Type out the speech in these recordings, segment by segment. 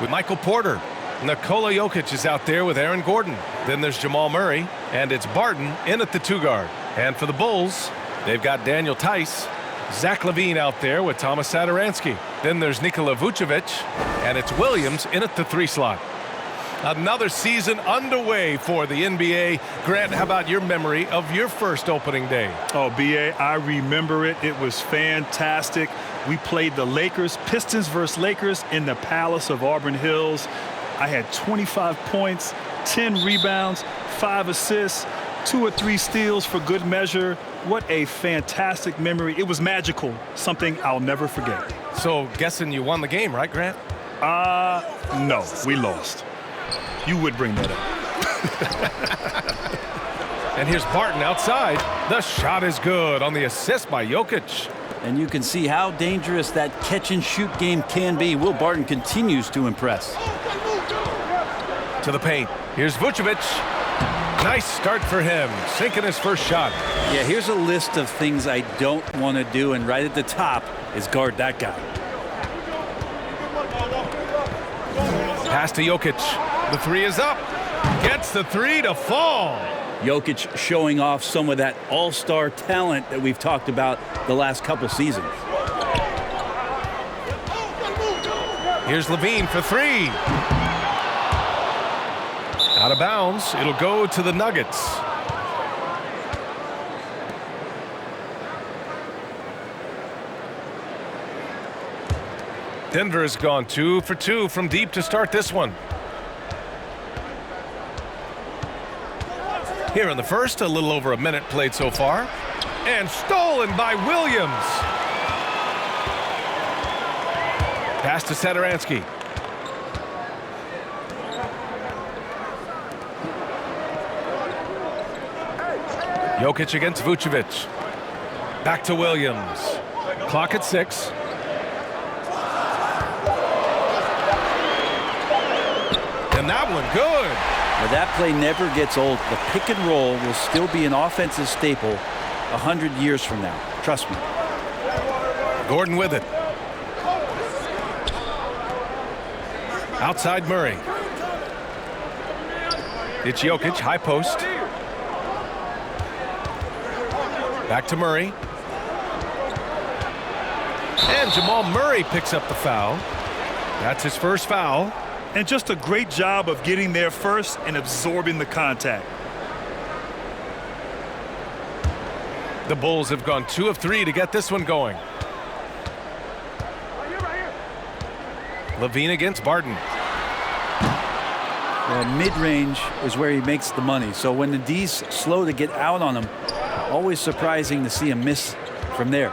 with Michael Porter. Nikola Jokic is out there with Aaron Gordon. Then there's Jamal Murray, and it's Barton in at the 2 guard. And for the Bulls, they've got Daniel Theis, Zach Levine out there with Thomas Satoransky. Then there's Nikola Vucevic, and it's Williams in at the 3 slot. Another season underway for the NBA. Grant, how about your memory of your first opening day? Oh, B.A., I remember it. It was fantastic. We played the Lakers, Pistons versus Lakers in the Palace of Auburn Hills. I had 25 points, 10 rebounds, 5 assists, 2 or 3 steals for good measure. What a fantastic memory. It was magical, something I'll never forget. So, guessing you won the game, right, Grant? No, we lost. You would bring that up. And here's Barton outside. The shot is good on the assist by Jokic. And you can see how dangerous that catch-and-shoot game can be. Will Barton continues to impress. To the paint. Here's Vucevic. Nice start for him, sinking his first shot. Yeah, here's a list of things I don't want to do, and right at the top is guard that guy. Pass to Jokic. The 3 is up. Gets the 3 to fall. Jokic showing off some of that all-star talent that we've talked about the last couple seasons. Here's Levine for 3. Out of bounds. It'll go to the Nuggets. Denver has gone 2 for 2 from deep to start this one. Here in the first, a little over a minute played so far. And stolen by Williams. Pass to Satoransky. Jokic against Vucevic. Back to Williams. Clock at 6. And that one good. Now that play never gets old. The pick and roll will still be an offensive staple 100 years from now. Trust me. Gordon with it. Outside Murray. It's Jokic, high post. Back to Murray. And Jamal Murray picks up the foul. That's his first foul. And just a great job of getting there first and absorbing the contact. The Bulls have gone 2 of 3 to get this one going. Levine against Barton. Well, mid-range is where he makes the money. So when the D's slow to get out on him, always surprising to see him miss from there.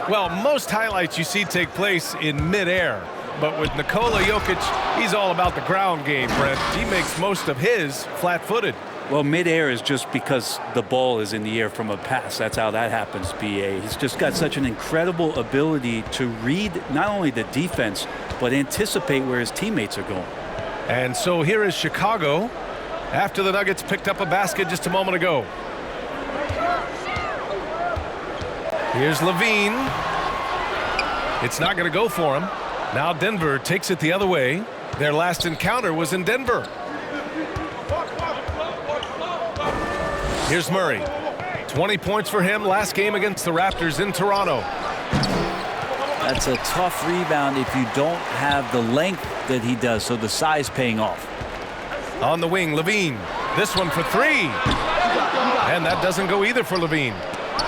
Well, most highlights you see take place in midair. But with Nikola Jokic, he's all about the ground game, Brent. He makes most of his flat-footed. Well, midair is just because the ball is in the air from a pass. That's how that happens, B.A. He's just got such an incredible ability to read not only the defense, but anticipate where his teammates are going. And so here is Chicago after the Nuggets picked up a basket just a moment ago. Here's Levine. It's not going to go for him. Now Denver takes it the other way. Their last encounter was in Denver. Here's Murray. 20 points for him last game against the Raptors in Toronto. That's a tough rebound if you don't have the length that he does, so the size paying off. On the wing, Levine. This one for 3. And that doesn't go either for Levine.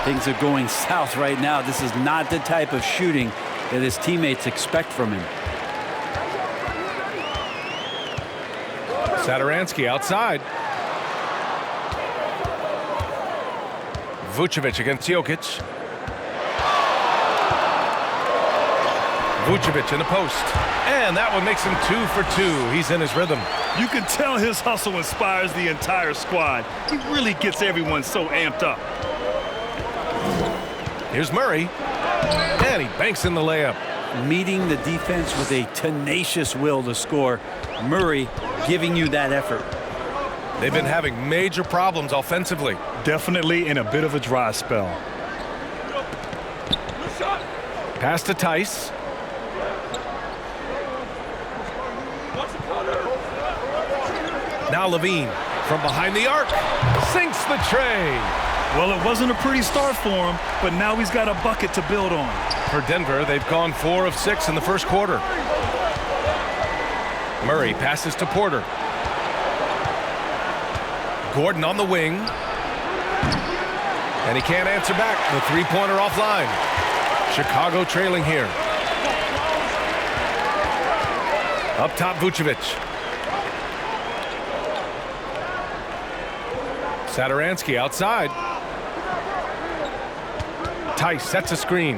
Things are going south right now. This is not the type of shooting that his teammates expect from him. Satoransky outside. Vucevic against Jokic. Vucevic in the post. And that one makes him 2 for 2. He's in his rhythm. You can tell his hustle inspires the entire squad. He really gets everyone so amped up. Here's Murray. And he banks in the layup. Meeting the defense with a tenacious will to score. Murray giving you that effort. They've been having major problems offensively. Definitely in a bit of a dry spell. Pass to Theis. Now Levine from behind the arc. Sinks the tray. Well, it wasn't a pretty start for him, but now he's got a bucket to build on. For Denver, they've gone 4 of 6 in the first quarter. Murray passes to Porter. Gordon on the wing. And he can't answer back. The three-pointer offline. Chicago trailing here. Up top, Vucevic. Satoransky outside. Theis sets a screen.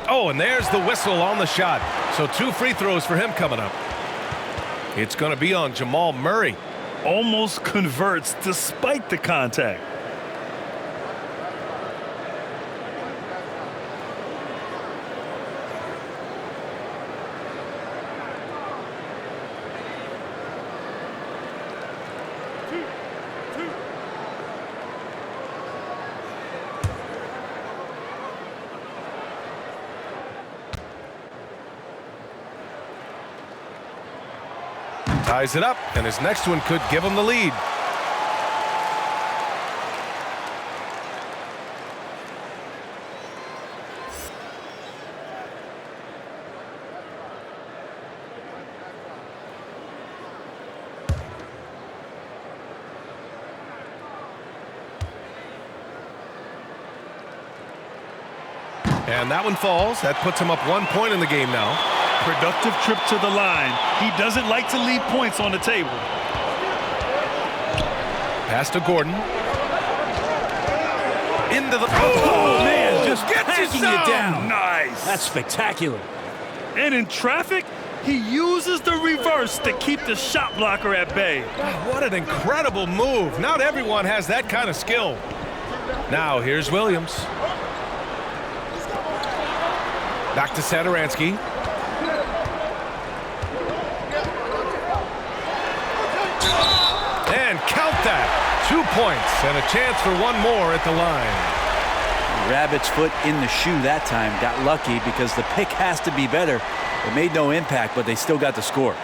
Oh, and there's the whistle on the shot. So 2 free throws for him coming up. It's going to be on Jamal Murray. Almost converts despite the contact. Ties it up, and his next one could give him the lead. And that one falls. That puts him up 1 point in the game now. Productive trip to the line. He doesn't like to leave points on the table. Pass to Gordon. Into the... Oh, man, just gets packing you it down. Nice. That's spectacular. And in traffic, he uses the reverse to keep the shot blocker at bay. What an incredible move. Not everyone has that kind of skill. Now, here's Williams. Back to Satoransky. And count that. 2 points and a chance for one more at the line. Rabbit's foot in the shoe that time. Got lucky because the pick has to be better. It made no impact, but they still got the score.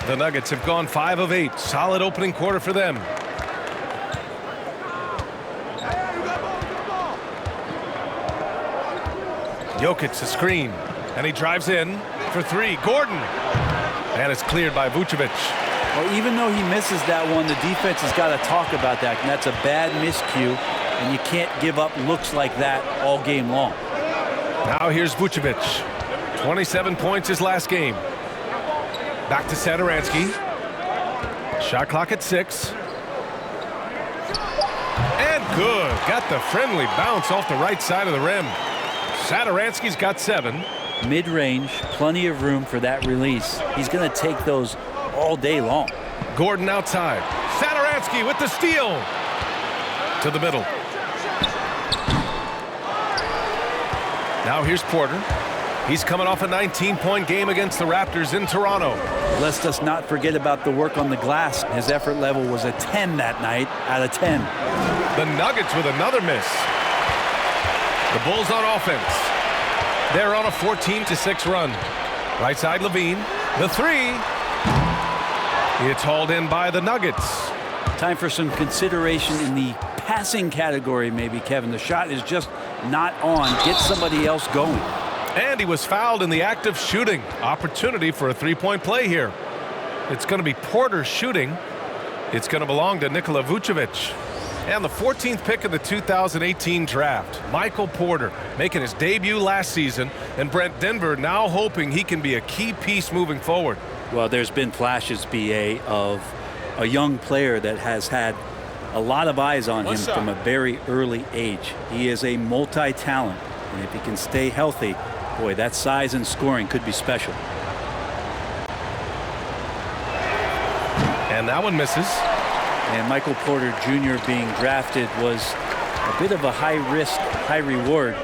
The Nuggets have gone 5 of 8. Solid opening quarter for them. Jokic the screen, and he drives in for 3. Gordon, and it's cleared by Vucevic. Well, even though he misses that one, the defense has got to talk about that. And that's a bad miscue, and you can't give up looks like that all game long. Now here's Buchevich. 27 points his last game. Back to Satoransky. Shot clock at 6. And good. Got the friendly bounce off the right side of the rim. Satoransky's got 7. Mid-range, plenty of room for that release. He's going to take those all day long. Gordon outside. Satoransky with the steal. To the middle. Now here's Porter. He's coming off a 19-point game against the Raptors in Toronto. Let's us not forget about the work on the glass. His effort level was a 10 that night out of 10. The Nuggets with another miss. The Bulls on offense. They're on a 14-6 run. Right side Levine. The 3. It's hauled in by the Nuggets. Time for some consideration in the passing category maybe, Kevin. The shot is just not on. Get somebody else going. And he was fouled in the act of shooting. Opportunity for a 3-point play here. It's going to be Porter shooting. It's going to belong to Nikola Vucevic. And the 14th pick of the 2018 draft, Michael Porter, making his debut last season. And Brent, Denver now hoping he can be a key piece moving forward. Well, there's been flashes, BA, of a young player that has had a lot of eyes on him from a very early age. He is a multi-talent. And if he can stay healthy, boy, that size and scoring could be special. And that one misses. And Michael Porter Jr. being drafted was a bit of a high risk, high reward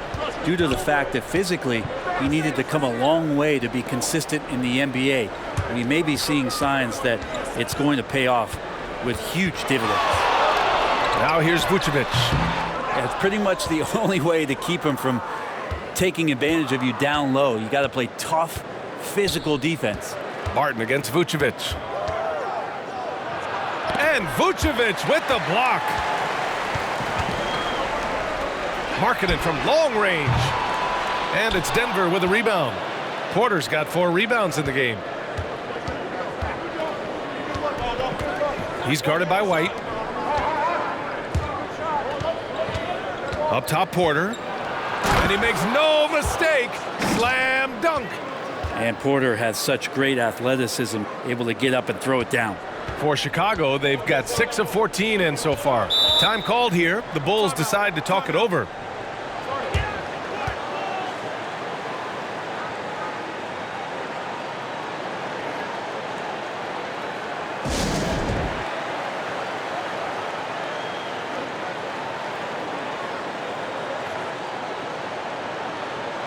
due to the fact that physically he needed to come a long way to be consistent in the NBA. We may be seeing signs that it's going to pay off with huge dividends. Now here's Vucevic. It's pretty much the only way to keep him from taking advantage of you down low. You got to play tough, physical defense. Barton against Vucevic. And Vucevic with the block. Marketing from long range. And it's Denver with a rebound. Porter's got 4 rebounds in the game. He's guarded by White. Up top, Porter. And he makes no mistake. Slam dunk. And Porter has such great athleticism, able to get up and throw it down. For Chicago, they've got 6 of 14 in so far. Time called here. The Bulls decide to talk it over.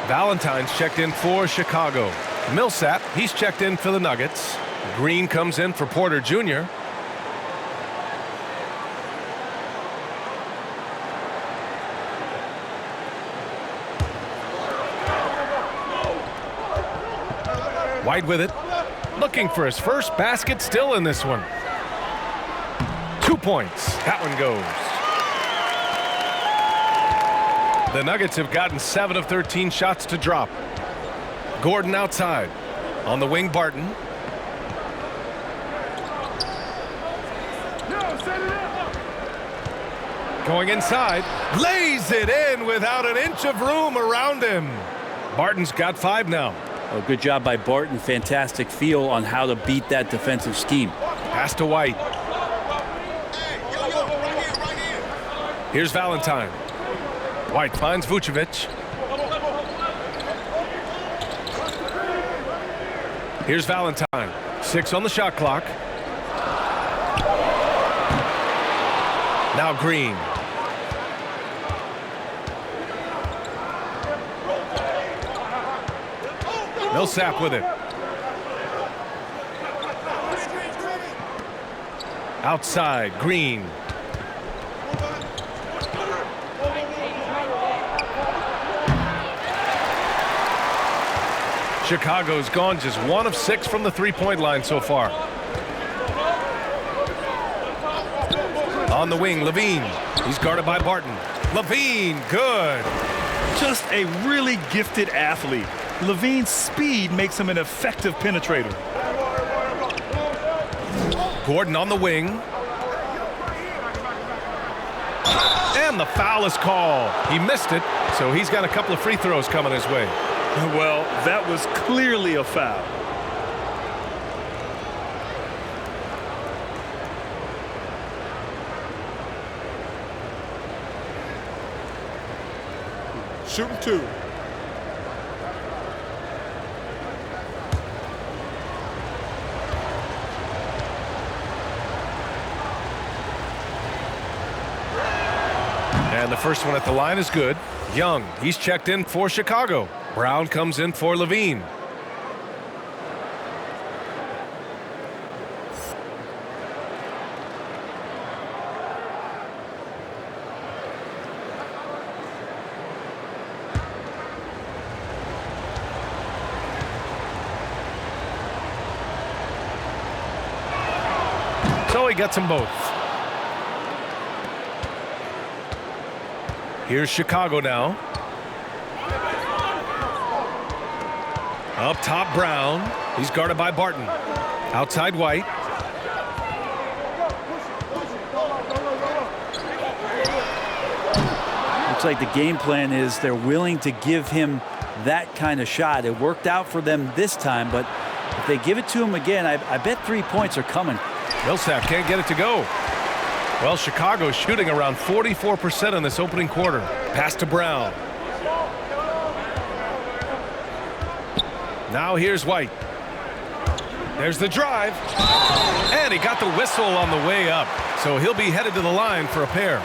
Valentine's checked in for Chicago. Millsap, he's checked in for the Nuggets. Green comes in for Porter Jr. White with it. Looking for his first basket, still in this one. 2 points. That one goes. The Nuggets have gotten 7 of 13 shots to drop. Gordon outside. On the wing, Barton. Going inside. Lays it in without an inch of room around him. Barton's got 5 now. Oh, good job by Barton. Fantastic feel on how to beat that defensive scheme. Pass to White. Here's Valentine. White finds Vucevic. Here's Valentine. 6 on the shot clock. Now Green. Millsap with it. Outside, Green. Chicago's gone just 1 of 6 from the three-point line so far. On the wing, Levine. He's guarded by Barton. Levine, good. Just a really gifted athlete. Levine's speed makes him an effective penetrator. Gordon on the wing. And the foul is called. He missed it, so he's got a couple of free throws coming his way. Well, that was clearly a foul. Shooting 2. And the first one at the line is good. Young, he's checked in for Chicago. Brown comes in for Levine. So he gets them both. Here's Chicago now. Up top, Brown. He's guarded by Barton. Outside, White. Looks like the game plan is they're willing to give him that kind of shot. It worked out for them this time, but if they give it to him again, I bet 3 points are coming. Millsap can't get it to go. Well, Chicago's shooting around 44% in this opening quarter. Pass to Brown. Now here's White. There's the drive. And he got the whistle on the way up. So he'll be headed to the line for a pair.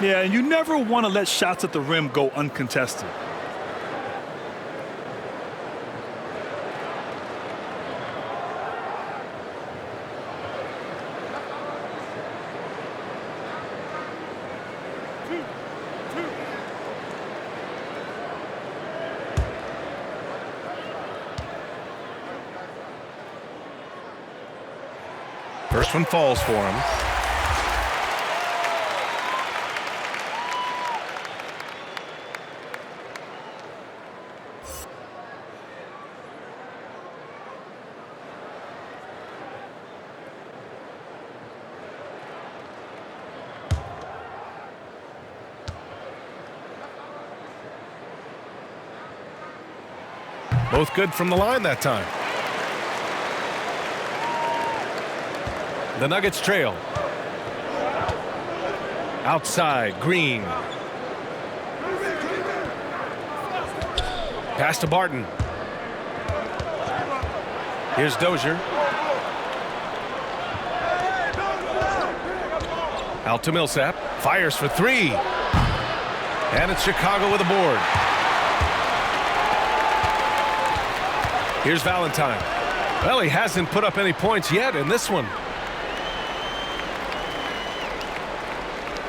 Yeah, and you never want to let shots at the rim go uncontested. First one falls for him. Both good from the line that time. The Nuggets trail. Outside, Green. Pass to Barton. Here's Dozier. Out to Millsap. Fires for three. And it's Chicago with a board. Here's Valentine. Well, he hasn't put up any points yet in this one.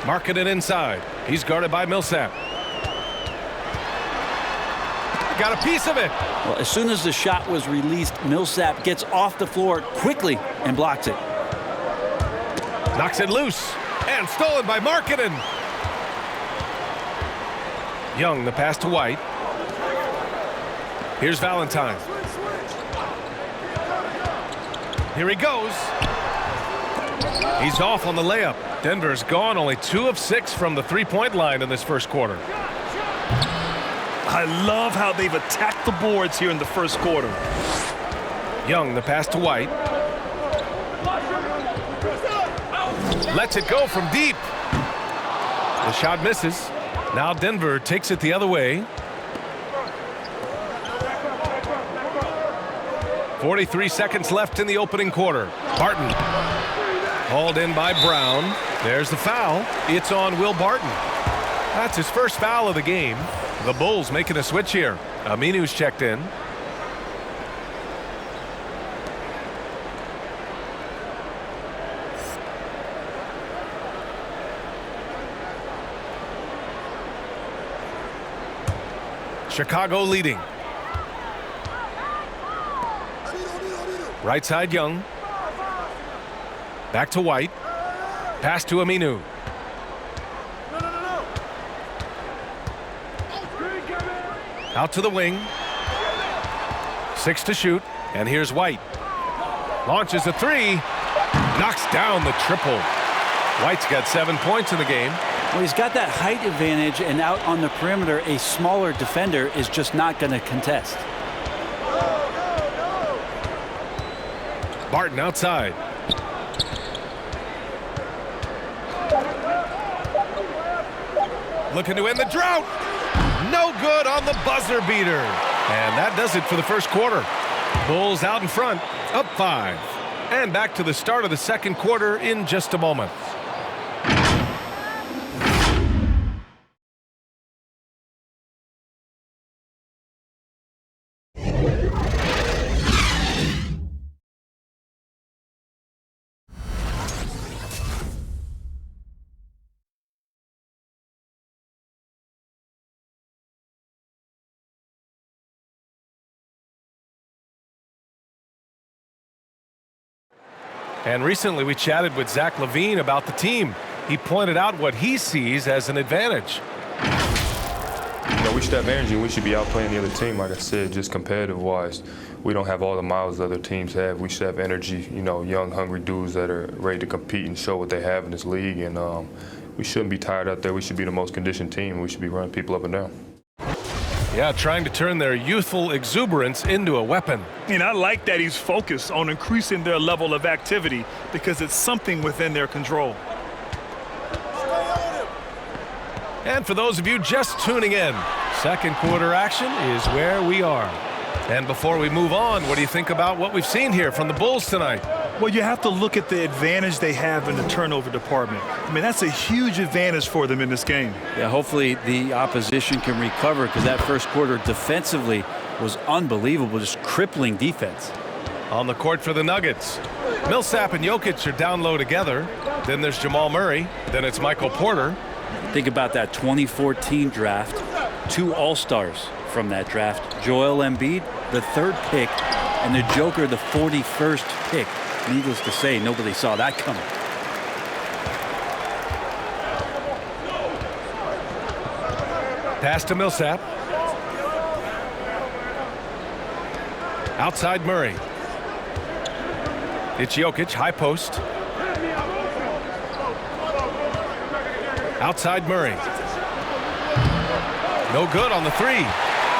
Marking it inside. He's guarded by Millsap. Got a piece of it. Well, as soon as the shot was released, Millsap gets off the floor quickly and blocks it. Knocks it loose. And stolen by Markkanen. Young, the pass to White. Here's Valentine. Here he goes. He's off on the layup. Denver's gone only 2 of 6 from the three-point line in this first quarter. I love how they've attacked the boards here in the first quarter. Young, the pass to White. Lets it go from deep. The shot misses. Now Denver takes it the other way. 43 seconds left in the opening quarter. Barton. Hauled in by Brown. There's the foul. It's on Will Barton. That's his first foul of the game. The Bulls making a switch here. Aminu's checked in. Chicago leading. Right side, Young. Back to White. Pass to Aminu. Out to the wing. 6 to shoot. And here's White. Launches a three. Knocks down the triple. White's got 7 points in the game. Well, he's got that height advantage, and out on the perimeter, a smaller defender is just not going to contest. Barton outside. Looking to end the drought. No good on the buzzer beater. And that does it for the first quarter. Bulls out in front, up 5. And back to the start of the second quarter in just a moment. And recently we chatted with Zach Levine about the team. He pointed out what he sees as an advantage. You know, we should have energy and we should be outplaying the other team. Like I said, just competitive-wise, we don't have all the miles other teams have. We should have energy, you know, young, hungry dudes that are ready to compete and show what they have in this league. And we shouldn't be tired out there. We should be the most conditioned team. We should be running people up and down. Yeah, trying to turn their youthful exuberance into a weapon. And I like that he's focused on increasing their level of activity because it's something within their control. And for those of you just tuning in, second quarter action is where we are. And before we move on, what do you think about what we've seen here from the Bulls tonight? Well, you have to look at the advantage they have in the turnover department. I mean, that's a huge advantage for them in this game. Yeah, hopefully the opposition can recover, because that first quarter defensively was unbelievable, just crippling defense. On the court for the Nuggets, Millsap and Jokic are down low together. Then there's Jamal Murray. Then it's Michael Porter. Think about that 2014 draft. 2 All-Stars from that draft. Joel Embiid, the 3rd pick, and the Joker, the 41st pick. Needless to say, nobody saw that coming. Pass to Millsap. Outside Murray. It's Jokic, high post. Outside Murray. No good on the 3.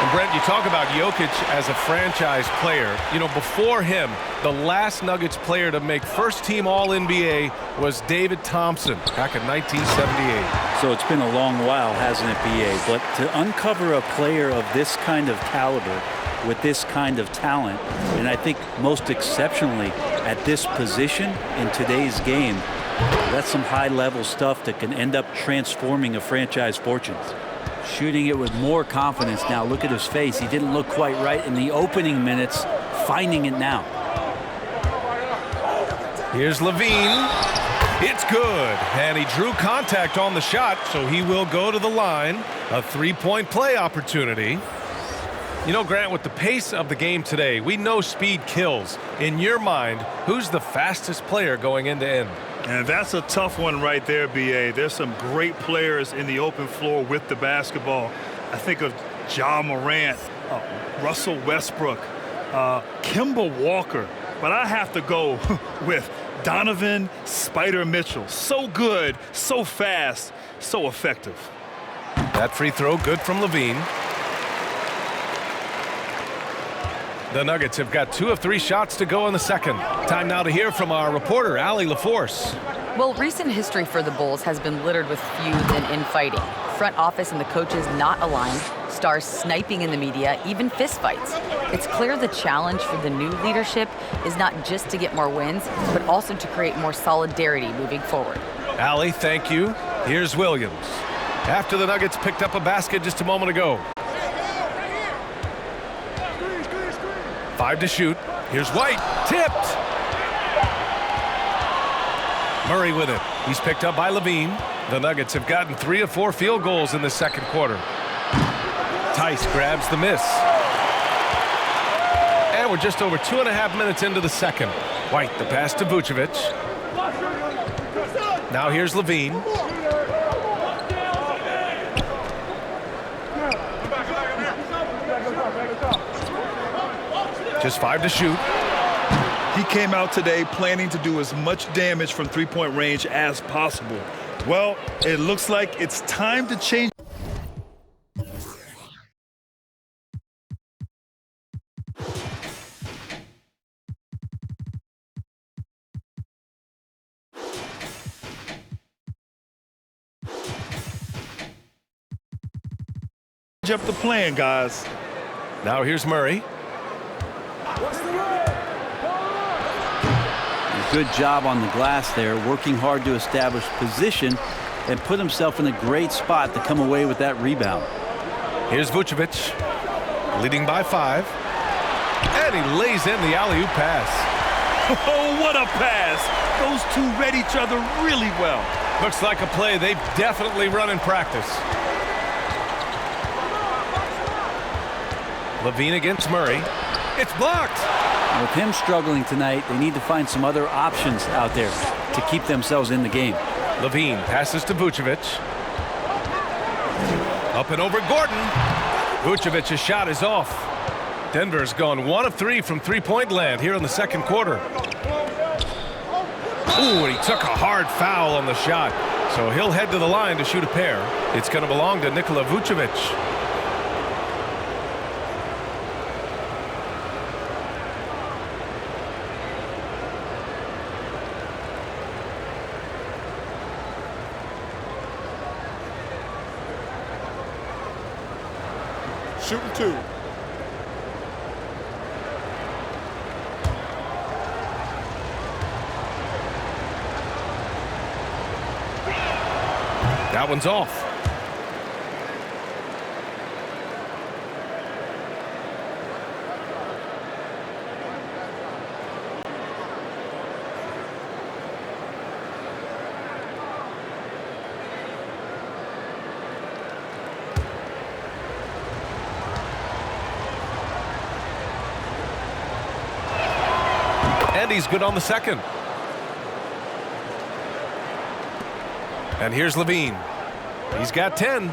And Brent, you talk about Jokic as a franchise player. You know, before him, the last Nuggets player to make first-team All-NBA was David Thompson back in 1978. So it's been a long while, hasn't it, B.A.? But to uncover a player of this kind of caliber with this kind of talent, and I think most exceptionally at this position in today's game, that's some high-level stuff that can end up transforming a franchise fortunes. Shooting it with more confidence now. Look at his face. He didn't look quite right in the opening minutes, finding it now. Here's Levine. It's good. And he drew contact on the shot, so he will go to the line. A 3-point play opportunity. You know, Grant, with the pace of the game today, we know speed kills. In your mind, who's the fastest player going end to end? And that's a tough one right there, B.A. There's some great players in the open floor with the basketball. I think of Ja Morant, Russell Westbrook, Kemba Walker. But I have to go with Donovan Spider Mitchell. So good, so fast, so effective. That free throw good from Levine. The Nuggets have got 2 of 3 shots to go in the second. Time now to hear from our reporter, Allie LaForce. Well, recent history for the Bulls has been littered with feuds and infighting. Front office and the coaches not aligned, stars sniping in the media, even fistfights. It's clear the challenge for the new leadership is not just to get more wins, but also to create more solidarity moving forward. Allie, thank you. Here's Williams. After the Nuggets picked up a basket just a moment ago. 5 to shoot. Here's White. Tipped. Murray with it. He's picked up by Levine. The Nuggets have gotten 3 of 4 field goals in the second quarter. Theis grabs the miss. And we're just over 2.5 minutes into the second. White, the pass to Vucevic. Now here's Levine. Just 5 to shoot. He came out today planning to do as much damage from 3-point range as possible. Well, it looks like it's time to change. Up the plan, guys. Now here's Murray. Good job on the glass there, working hard to establish position and put himself in a great spot to come away with that rebound. Here's Vucevic, leading by 5. And he lays in the alley-oop pass. Oh, what a pass. Those two read each other really well. Looks like a play they've definitely run in practice. Levine against Murray. It's blocked. With him struggling tonight, they need to find some other options out there to keep themselves in the game. Levine passes to Buchevich. Up and over Gordon. Vucevic's shot is off. Denver's gone 1 of 3 from 3-point land here in the second quarter. Ooh, and he took a hard foul on the shot. So he'll head to the line to shoot a pair. It's going to belong to Nikola Vucevic. Shooting 2. That one's off. And he's good on the second. And here's Levine. He's got 10.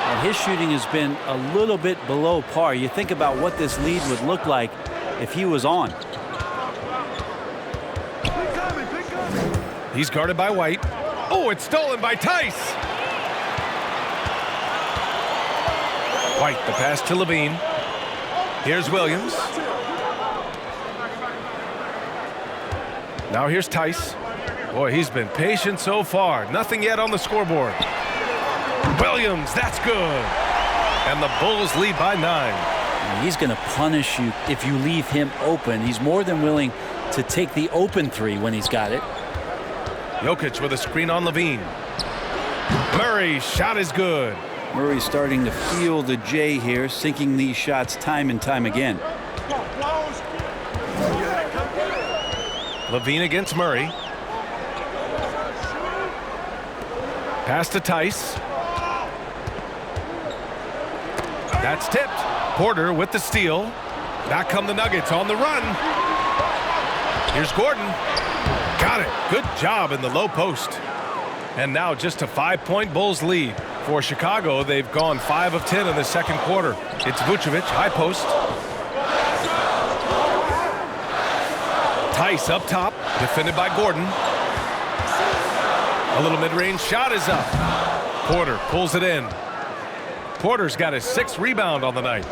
And his shooting has been a little bit below par. You think about what this lead would look like if he was on. He's guarded by White. Oh, it's stolen by Theis. White, the pass to Levine. Here's Williams. Now here's Theis. Boy, he's been patient so far. Nothing yet on the scoreboard. Williams, that's good. And the Bulls lead by 9. And he's going to punish you if you leave him open. He's more than willing to take the open three when he's got it. Jokic with a screen on Levine. Murray's shot is good. Murray's starting to feel the J here, sinking these shots time and time again. Levine against Murray. Pass to Theis. That's tipped. Porter with the steal. Back come the Nuggets on the run. Here's Gordon. Got it. Good job in the low post. And now just a 5-point Bulls lead. For Chicago, they've gone 5 of 10 in the second quarter. It's Vucevic, high post. Theis up top, defended by Gordon. A little mid-range shot is up. Porter pulls it in. Porter's got his 6th rebound on the night.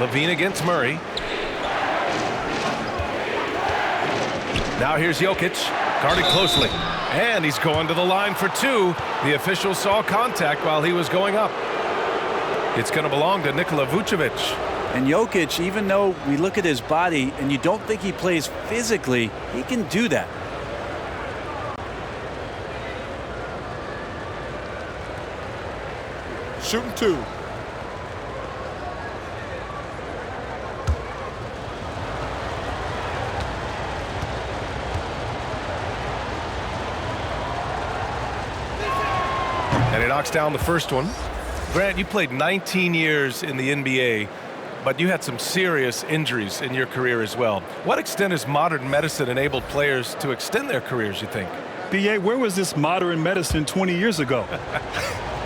Levine against Murray. Now here's Jokic, guarded closely. And he's going to the line for 2. The official saw contact while he was going up. It's going to belong to Nikola Vucevic. And Jokic, even though we look at his body and you don't think he plays physically, he can do that. Shooting 2. And he knocks down the first one. Grant, you played 19 years in the NBA, but you had some serious injuries in your career as well. What extent has modern medicine enabled players to extend their careers, you think? B.A., where was this modern medicine 20 years ago?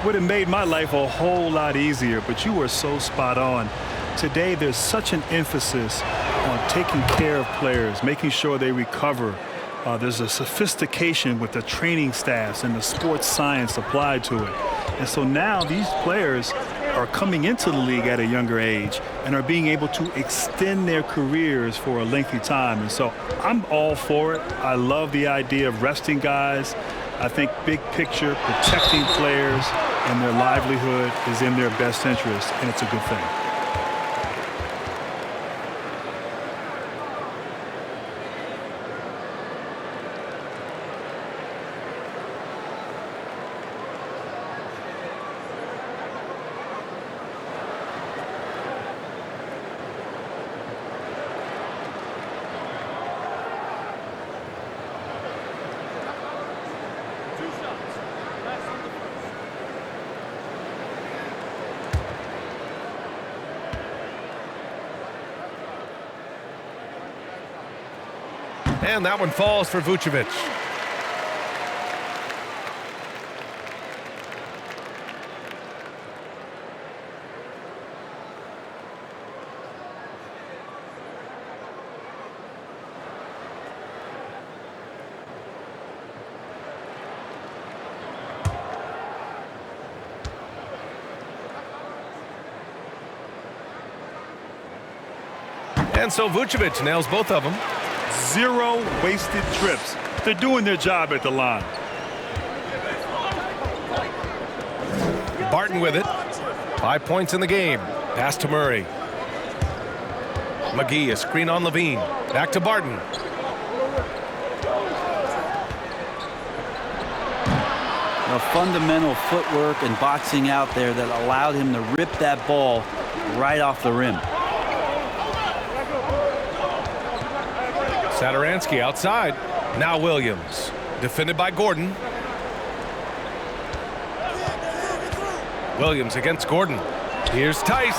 Would have made my life a whole lot easier, but you were so spot on. Today, there's such an emphasis on taking care of players, making sure they recover. There's a sophistication with the training staffs and the sports science applied to it. And so now these players are coming into the league at a younger age and are being able to extend their careers for a lengthy time. And so I'm all for it. I love the idea of resting guys. I think big picture, protecting players and their livelihood is in their best interest, and it's a good thing. And that one falls for Vucevic. And so Vucevic nails both of them. 0 wasted trips. They're doing their job at the line. Barton with it. 5 points in the game. Pass to Murray. McGee, a screen on Levine. Back to Barton. A fundamental footwork and boxing out there that allowed him to rip that ball right off the rim. Satoransky outside. Now Williams. Defended by Gordon. Williams against Gordon. Here's Theis.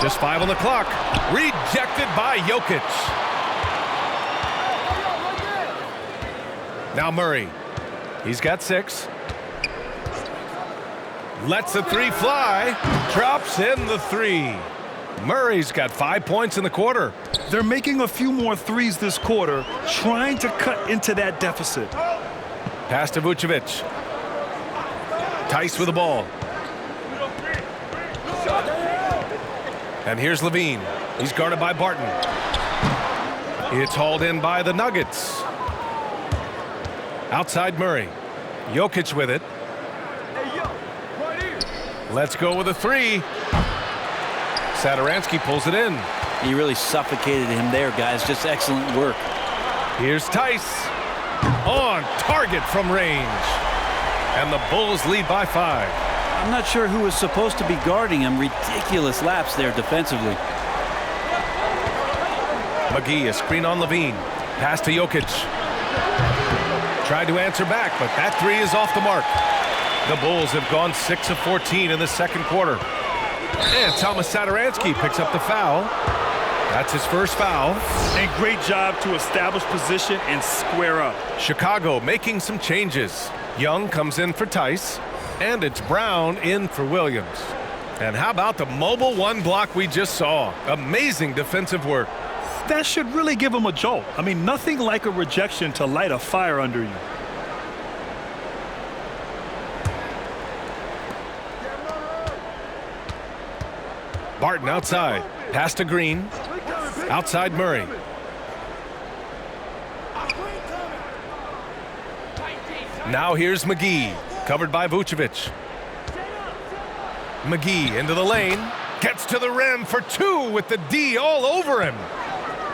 Just 5 on the clock. Rejected by Jokic. Now Murray. He's got 6. Lets the 3 fly. Drops in the 3. Murray's got 5 points in the quarter. They're making a few more threes this quarter, trying to cut into that deficit. Pass to Vucevic. Theis with the ball. And here's Levine. He's guarded by Barton. It's hauled in by the Nuggets. Outside Murray. Jokic with it. Let's go with a 3. Satoransky pulls it in. He really suffocated him there, guys. Just excellent work. Here's Theis. On target from range. And the Bulls lead by 5. I'm not sure who was supposed to be guarding him. Ridiculous lapse there defensively. McGee, a screen on Levine. Pass to Jokic. Tried to answer back, but that 3 is off the mark. The Bulls have gone 6 of 14 in the second quarter. And Thomas Satoransky picks up the foul. That's his first foul. And great job to establish position and square up. Chicago making some changes. Young comes in for Theis. And it's Brown in for Williams. And how about the mobile 1 block we just saw? Amazing defensive work. That should really give him a jolt. I mean, nothing like a rejection to light a fire under you. Barton outside. Pass to Green. Outside Murray. Now here's McGee. Covered by Vucevic. McGee into the lane. Gets to the rim for 2 with the D all over him.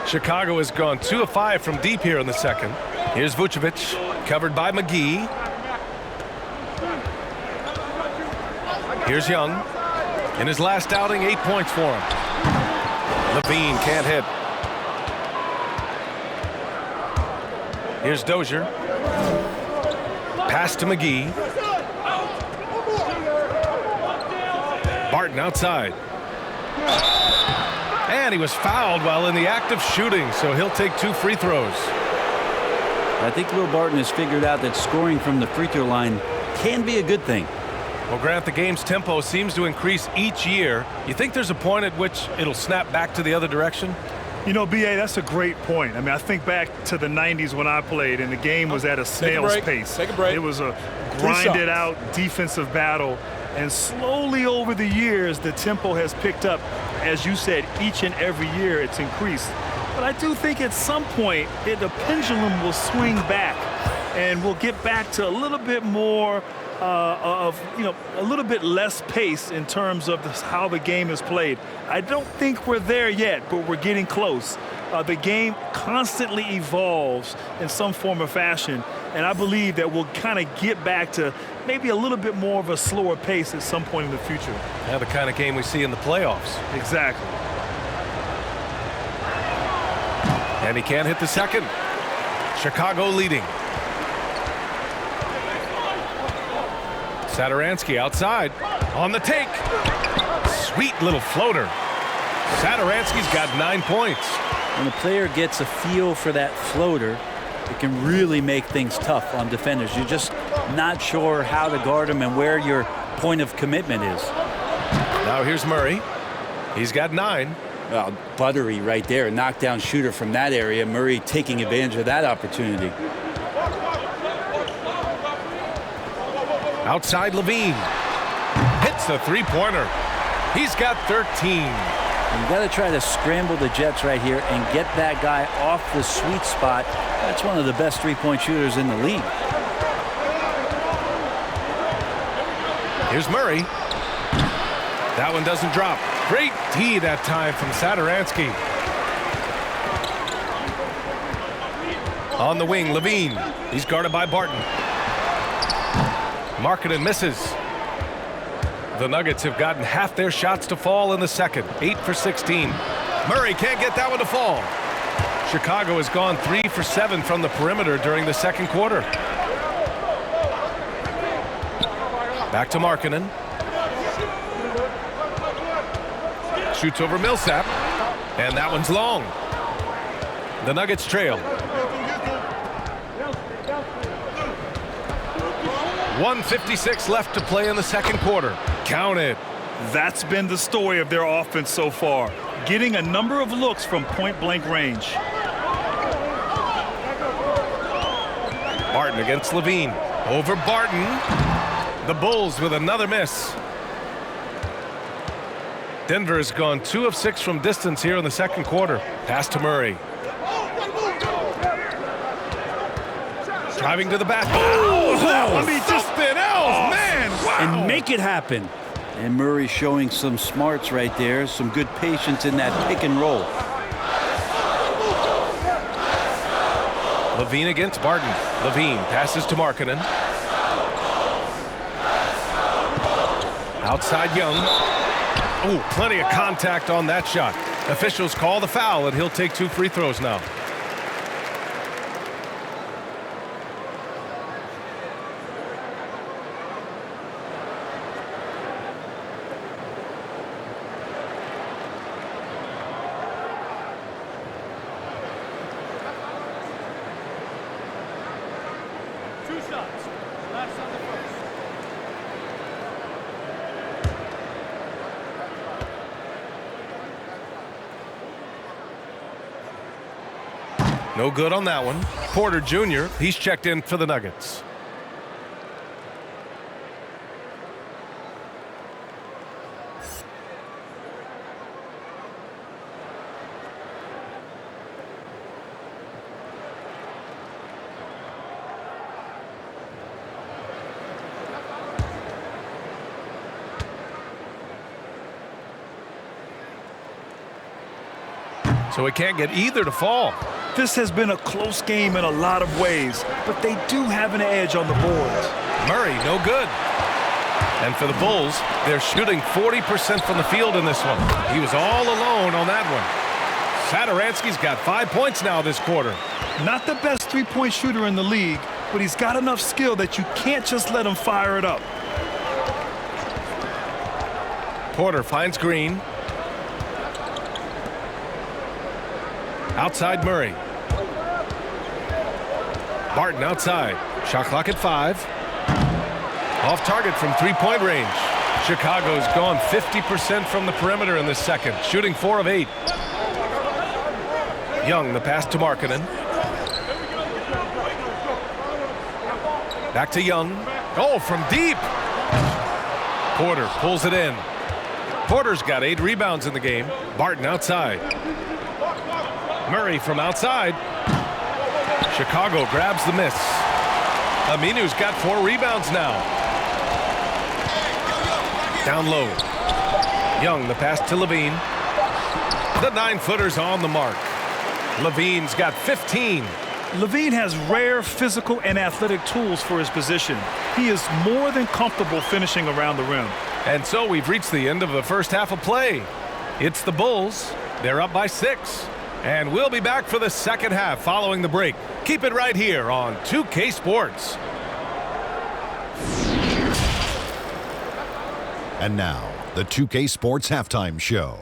Chicago has gone 2 of 5 from deep here in the second. Here's Vucevic. Covered by McGee. Here's Young. In his last outing, 8 points for him. Levine can't hit. Here's Dozier. Pass to McGee. Barton outside. And he was fouled while in the act of shooting, so he'll take 2 free throws. I think Will Barton has figured out that scoring from the free throw line can be a good thing. Well, Grant, the game's tempo seems to increase each year. You think there's a point at which it'll snap back to the other direction? You know, B.A., that's a great point. I mean, I think back to the 90s when I played, and the game was at a snail's pace. Take a break. It was a grinded-out defensive battle. And slowly over the years, the tempo has picked up. As you said, each and every year it's increased. But I do think at some point, the pendulum will swing back, and we'll get back to a little bit more a little bit less pace in terms of how the game is played. I don't think we're there yet, but we're getting close. The game constantly evolves in some form or fashion, and I believe that we'll kind of get back to maybe a little bit more of a slower pace at some point in the future. Yeah, the kind of game we see in the playoffs. Exactly. And he can't hit the second. Chicago leading. Satoransky outside on the take. Sweet little floater. Satoransky's got 9 points. When a player gets a feel for that floater, it can really make things tough on defenders. You're just not sure how to guard them and where your point of commitment is. Now here's Murray. He's got 9. Well, buttery right there. A knockdown shooter from that area. Murray taking advantage of that opportunity. Outside Levine. Hits the three-pointer. He's got 13. You got to try to scramble the Jets right here and get that guy off the sweet spot. That's one of the best three-point shooters in the league. Here's Murray. That one doesn't drop. Great D that time from Satoransky. On the wing, Levine. He's guarded by Barton. Markkanen misses. The Nuggets have gotten half their shots to fall in the second. 8 for 16. Murray can't get that one to fall. Chicago has gone 3 for 7 from the perimeter during the second quarter. Back to Markkanen. Shoots over Millsap. And that one's long. The Nuggets trail. 1:56 left to play in the second quarter. Count it. That's been the story of their offense so far, getting a number of looks from point-blank range. Barton against Levine. Over Barton. The Bulls with another miss. Denver has gone 2 of 6 from distance here in the second quarter. Pass to Murray. Driving to the basket. I mean, just something else, man. Wow. And make it happen. And Murray showing some smarts right there, some good patience in that pick and roll. Levine against Barton. Levine passes to Markkanen. Outside Young. Oh, plenty of contact on that shot. Officials call the foul, and he'll take 2 free throws now. No good on that one. Porter Jr., he's checked in for the Nuggets. So he can't get either to fall. This has been a close game in a lot of ways, but they do have an edge on the boards. Murray, no good. And for the Bulls, they're shooting 40% from the field in this one. He was all alone on that one. Satoransky's got 5 points now this quarter. Not the best three-point shooter in the league, but he's got enough skill that you can't just let him fire it up. Porter finds Green. Outside Murray. Barton outside. Shot clock at 5. Off target from three-point range. Chicago's gone 50% from the perimeter in this second, shooting 4 of 8. Young, the pass to Markkanen. Back to Young. Oh, from deep. Porter pulls it in. Porter's got 8 rebounds in the game. Barton outside. Murray from outside. Chicago grabs the miss. Aminu's got 4 rebounds now. Down low. Young, the pass to Levine. The 9-footer's on the mark. Levine's got 15. Levine has rare physical and athletic tools for his position. He is more than comfortable finishing around the rim. And so we've reached the end of the first half of play. It's the Bulls. They're up by 6. And we'll be back for the second half following the break. Keep it right here on 2K Sports. And now, the 2K Sports Halftime Show.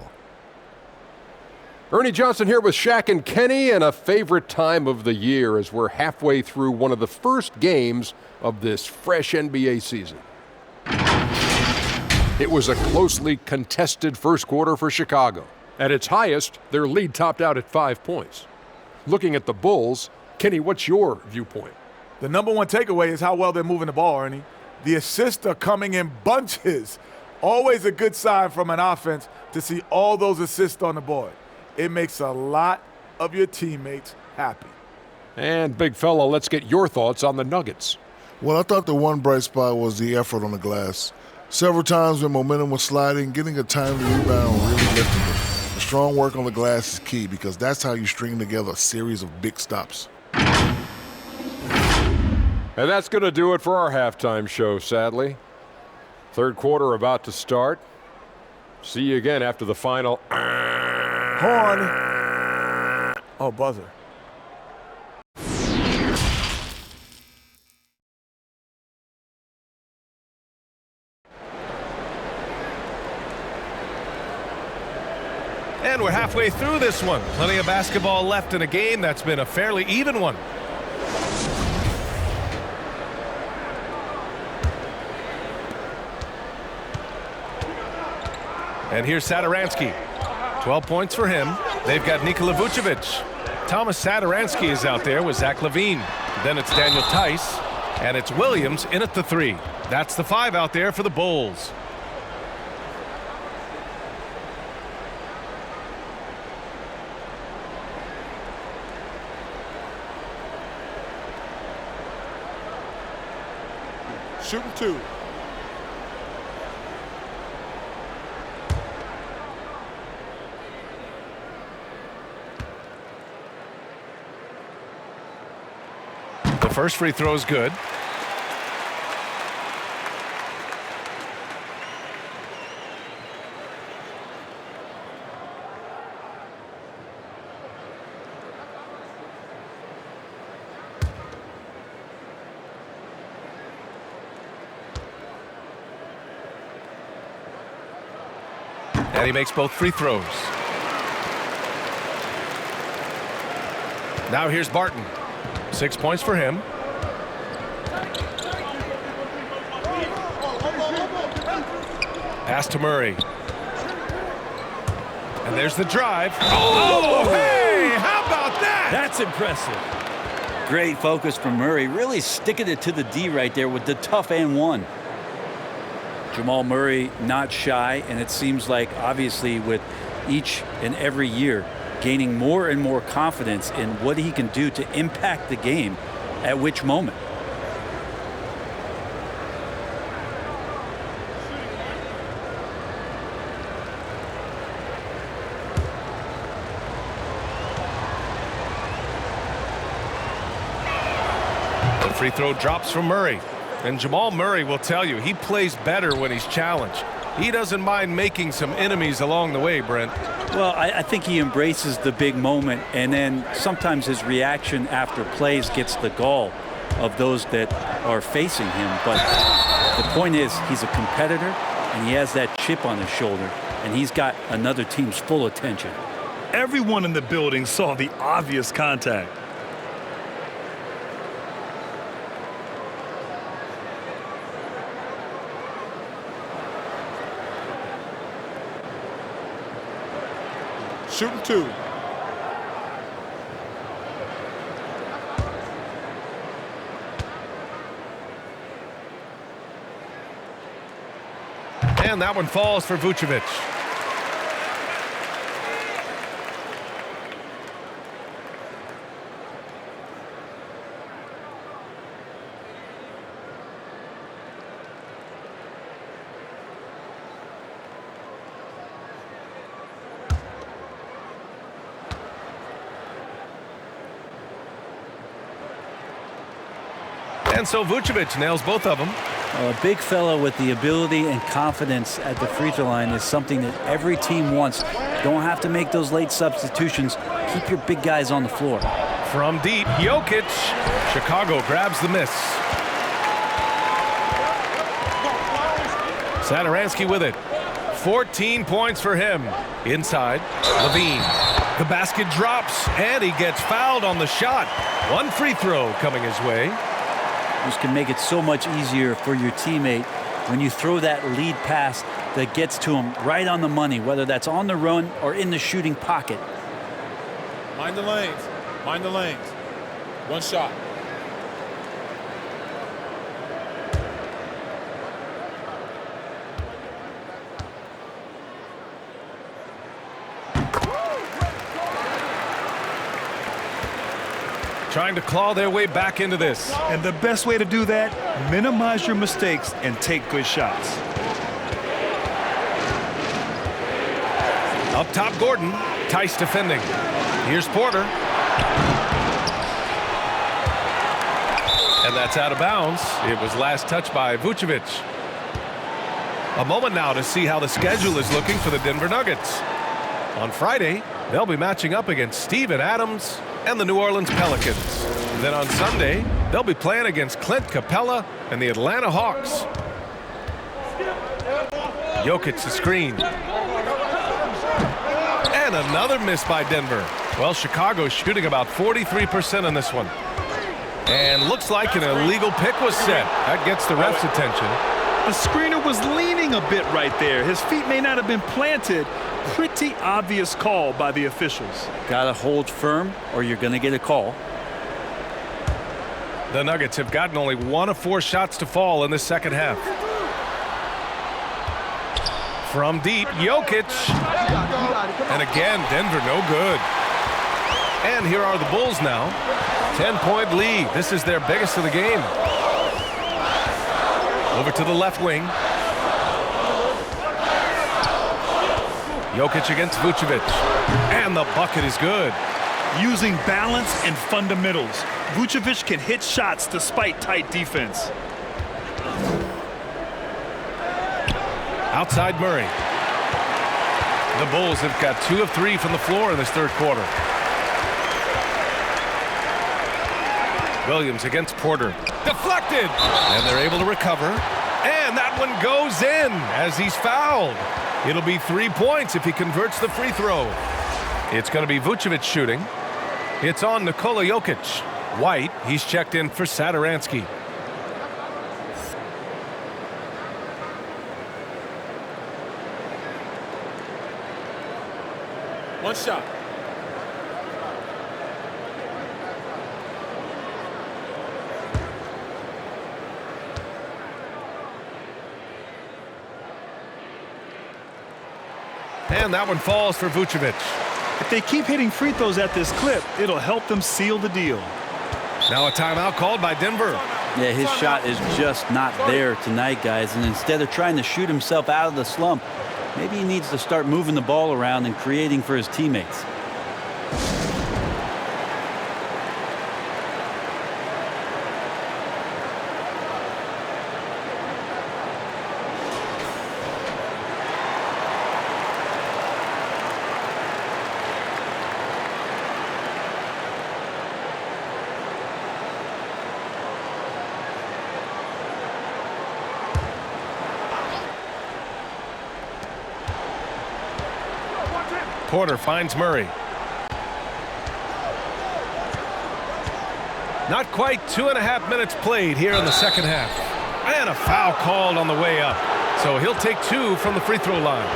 Ernie Johnson here with Shaq and Kenny, and a favorite time of the year as we're halfway through one of the first games of this fresh NBA season. It was a closely contested first quarter for Chicago. At its highest, their lead topped out at 5 points. Looking at the Bulls, Kenny, what's your viewpoint? The number one takeaway is how well they're moving the ball, Ernie. The assists are coming in bunches. Always a good sign from an offense to see all those assists on the board. It makes a lot of your teammates happy. And big fella, let's get your thoughts on the Nuggets. Well, I thought the one bright spot was the effort on the glass. Several times when momentum was sliding, getting a timely rebound really lifted them. Strong work on the glass is key because that's how you string together a series of big stops. And that's going to do it for our halftime show, sadly. Third quarter about to start. See you again after the final. Horn. Oh, buzzer. And we're halfway through this one. Plenty of basketball left in a game that's been a fairly even one. And here's Satoransky. 12 points for him. They've got Nikola Vucevic. Thomas Satoransky is out there with Zach Levine. Then it's Daniel Theis. And it's Williams in at the 3. That's the 5 out there for the Bulls. Shooting 2. The first free throw is good. And he makes both free throws. Now here's Barton. 6 points for him. Pass to Murray. And there's the drive. Oh, hey, how about that? That's impressive. Great focus from Murray, really sticking it to the D right there with the tough and one. Jamal Murray not shy, and it seems like obviously with each and every year gaining more and more confidence in what he can do to impact the game at which moment. The free throw drops from Murray. And Jamal Murray will tell you he plays better when he's challenged. He doesn't mind making some enemies along the way, Brent. Well, I think he embraces the big moment, and then sometimes his reaction after plays gets the gall of those that are facing him. But the point is, he's a competitor, and he has that chip on his shoulder, and he's got another team's full attention. Everyone in the building saw the obvious contact. Shooting 2. And that one falls for Vucevic. And so Vucevic nails both of them. A big fella with the ability and confidence at the free throw line is something that every team wants. Don't have to make those late substitutions. Keep your big guys on the floor. From deep, Jokic. Chicago grabs the miss. Satoransky with it. 14 points for him. Inside, Levine. The basket drops, and he gets fouled on the shot. One free throw coming his way. This can make it so much easier for your teammate when you throw that lead pass that gets to him right on the money, whether that's on the run or in the shooting pocket. Mind the lanes. Mind the lanes. One shot. Trying to claw their way back into this. And the best way to do that, minimize your mistakes and take good shots. Up top, Gordon. Theis defending. Here's Porter. And that's out of bounds. It was last touched by Vucevic. A moment now to see how the schedule is looking for the Denver Nuggets. On Friday, they'll be matching up against Steven Adams and the New Orleans Pelicans. Then on Sunday, they'll be playing against Clint Capella and the Atlanta Hawks. Jokic the screen. And another miss by Denver. Well, Chicago's shooting about 43% in this one. And looks like an illegal pick was set. That gets the ref's attention. The screener was leaning a bit right there. His feet may not have been planted. Pretty obvious call by the officials. Gotta hold firm or you're gonna get a call. The Nuggets have gotten only 1 of 4 shots to fall in the second half. From deep, Jokic. And again, Denver no good. And here are the Bulls now. 10-point lead. This is their biggest of the game. Over to the left wing. Jokic against Vucevic. And the bucket is good. Using balance and fundamentals, Vucevic can hit shots despite tight defense. Outside Murray. The Bulls have got 2 of 3 from the floor in this third quarter. Williams against Porter. Deflected! And they're able to recover. And that one goes in as he's fouled. It'll be 3 points if he converts the free throw. It's going to be Vucevic shooting. It's on Nikola Jokic. White, he's checked in for Satoransky. One shot. And that one falls for Vucevic. If they keep hitting free throws at this clip, it'll help them seal the deal. Now a timeout called by Denver. Yeah, his shot is just not there tonight, guys. And instead of trying to shoot himself out of the slump, maybe he needs to start moving the ball around and creating for his teammates. Porter finds Murray. Not quite 2.5 minutes played here in the second half. And a foul called on the way up. So he'll take 2 from the free throw line.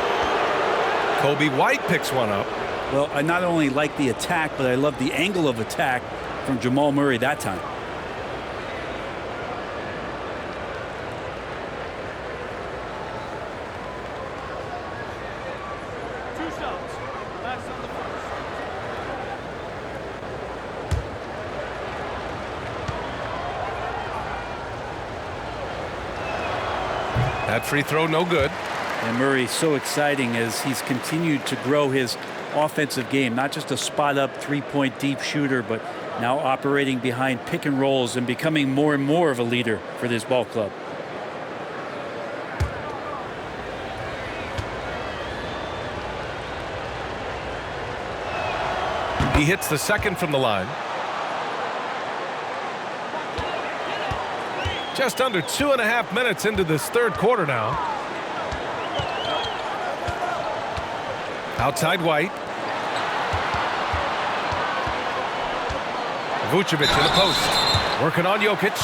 Kobe White picks one up. Well, I not only like the attack, but I love the angle of attack from Jamal Murray that time. That free throw no good. And Murray's so exciting as he's continued to grow his offensive game. Not just a spot-up three-point deep shooter, but now operating behind pick and rolls and becoming more and more of a leader for this ball club. He hits the second from the line. Just under 2.5 minutes into this third quarter now. Outside White. Vucevic in the post. Working on Jokic.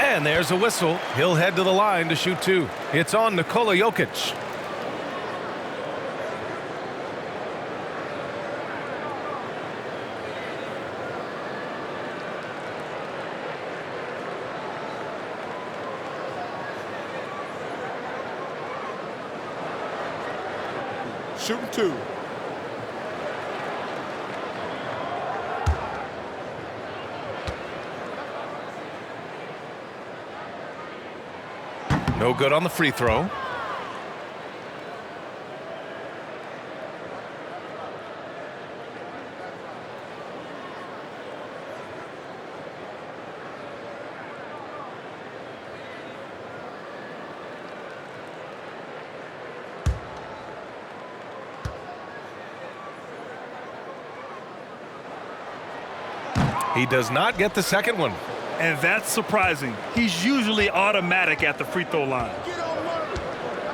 And there's a whistle. He'll head to the line to shoot 2. It's on Nikola Jokic. Shooting 2. No good on the free throw. He does not get the second one. And that's surprising. He's usually automatic at the free throw line.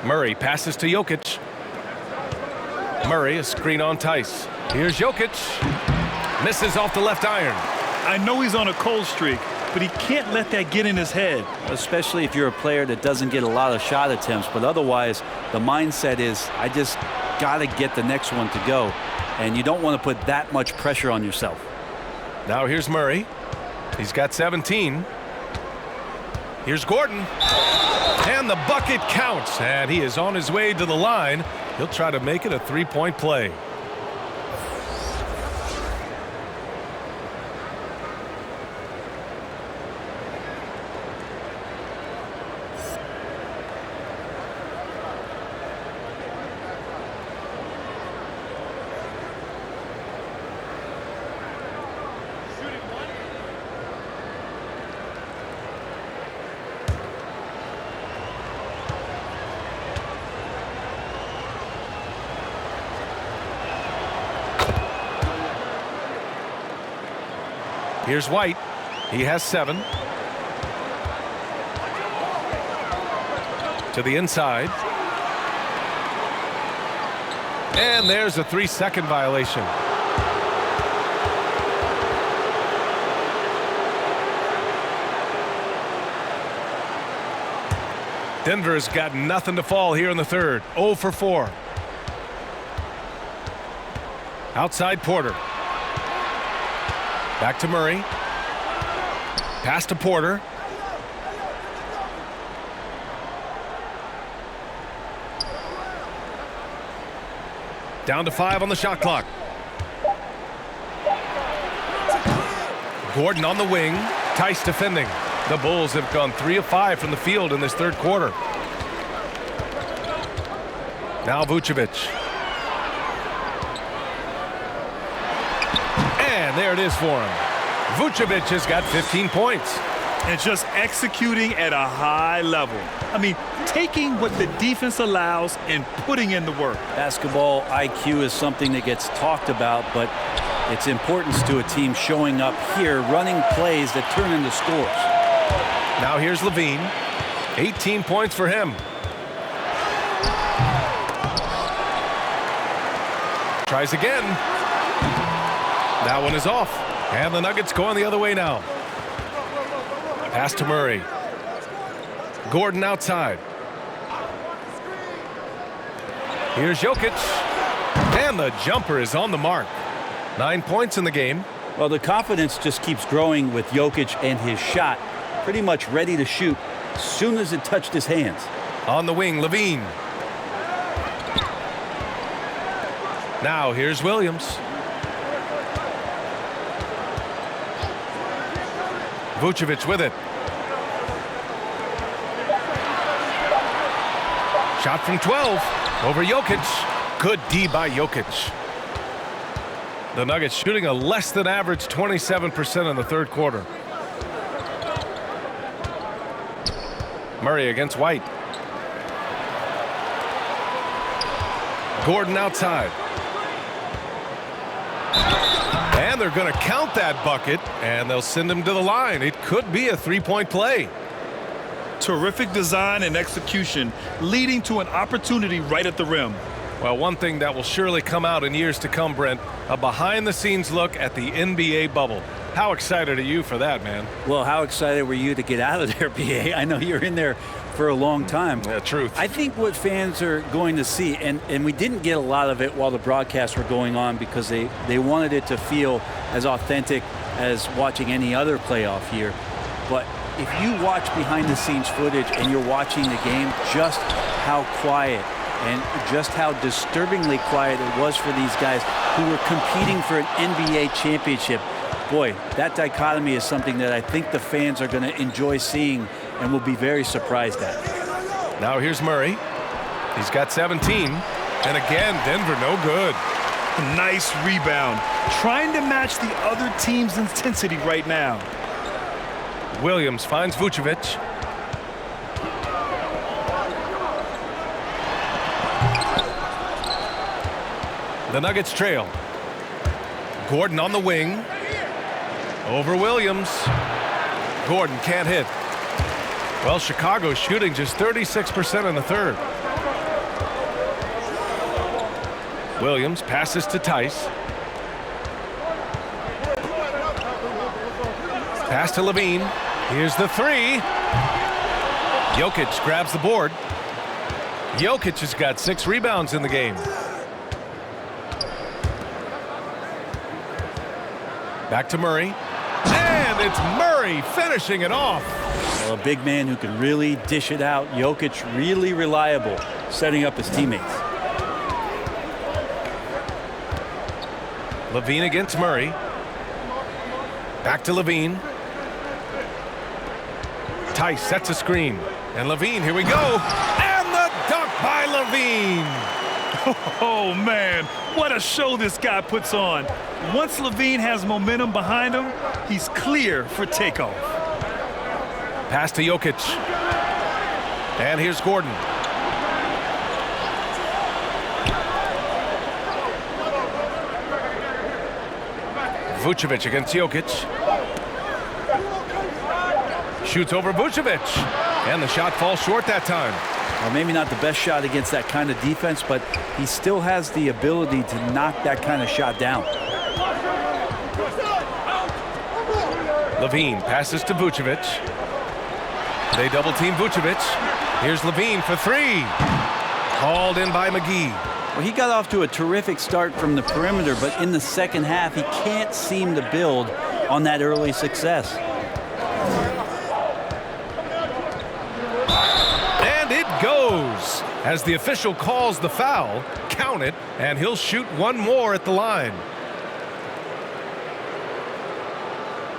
Murray passes to Jokic. Murray, a screen on Theis. Here's Jokic. Misses off the left iron. I know he's on a cold streak, but he can't let that get in his head. Especially if you're a player that doesn't get a lot of shot attempts, but otherwise the mindset is, I just got to get the next one to go. And you don't want to put that much pressure on yourself. Now here's Murray. He's got 17. Here's Gordon. And the bucket counts. And he is on his way to the line. He'll try to make it a three-point play. Here's White. He has 7. To the inside. And there's a 3-second violation. Denver's got nothing to fall here in the third. 0 for 4. Outside Porter. Back to Murray. Pass to Porter. Down to 5 on the shot clock. Gordon on the wing. Theis defending. The Bulls have gone 3 of 5 from the field in this third quarter. Now Vucevic. And there it is for him. Vucevic has got 15 points. And just executing at a high level. I mean, taking what the defense allows and putting in the work. Basketball IQ is something that gets talked about, but its importance to a team showing up here, running plays that turn into scores. Now here's Levine. 18 points for him. Tries again. That one is off. And the Nuggets going the other way now. Pass to Murray. Gordon outside. Here's Jokic. And the jumper is on the mark. 9 points in the game. Well, the confidence just keeps growing with Jokic and his shot. Pretty much ready to shoot as soon as it touched his hands. On the wing, Levine. Now here's Williams. Vucevic with it. Shot from 12 over Jokic. Good D by Jokic. The Nuggets shooting a less than average 27% in the third quarter. Murray against White. Gordon outside. And they're going to count that bucket, and they'll send him to the line. It could be a three-point play. Terrific design and execution, leading to an opportunity right at the rim. Well, one thing that will surely come out in years to come, Brent, a behind-the-scenes look at the NBA bubble. How excited are you for that, man? Well, how excited were you to get out of there, BA? I know you're in there for a long time. Yeah, truth. I think what fans are going to see, and we didn't get a lot of it while the broadcasts were going on because they wanted it to feel as authentic as watching any other playoff year. But if you watch behind-the-scenes footage and you're watching the game, just how quiet and just how disturbingly quiet it was for these guys who were competing for an NBA championship. Boy, that dichotomy is something that I think the fans are going to enjoy seeing and will be very surprised at. Now here's Murray. He's got 17. And again, Denver no good. Nice rebound. Trying to match the other team's intensity right now. Williams finds Vucevic. The Nuggets trail. Gordon on the wing. Over Williams. Gordon can't hit. Well, Chicago's shooting just 36% in the third. Williams passes to Theis. Pass to Levine. Here's the three. Jokic grabs the board. Jokic has got 6 rebounds in the game. Back to Murray. And it's Murray finishing it off. Well, a big man who can really dish it out. Jokic really reliable, setting up his teammates. Levine against Murray. Back to Levine. Theis sets a screen. And Levine, here we go. And the dunk by Levine. Oh, man, what a show this guy puts on. Once Levine has momentum behind him, he's clear for takeoff. Pass to Jokic. And here's Gordon. Vucevic against Jokic. Shoots over Buchevich. And the shot falls short that time. Well, maybe not the best shot against that kind of defense, but he still has the ability to knock that kind of shot down. Levine passes to Buchevich. They double team Vucevic. Here's Levine for 3. Called in by McGee. Well, he got off to a terrific start from the perimeter, but in the second half, he can't seem to build on that early success. And it goes. As the official calls the foul, count it, and he'll shoot one more at the line.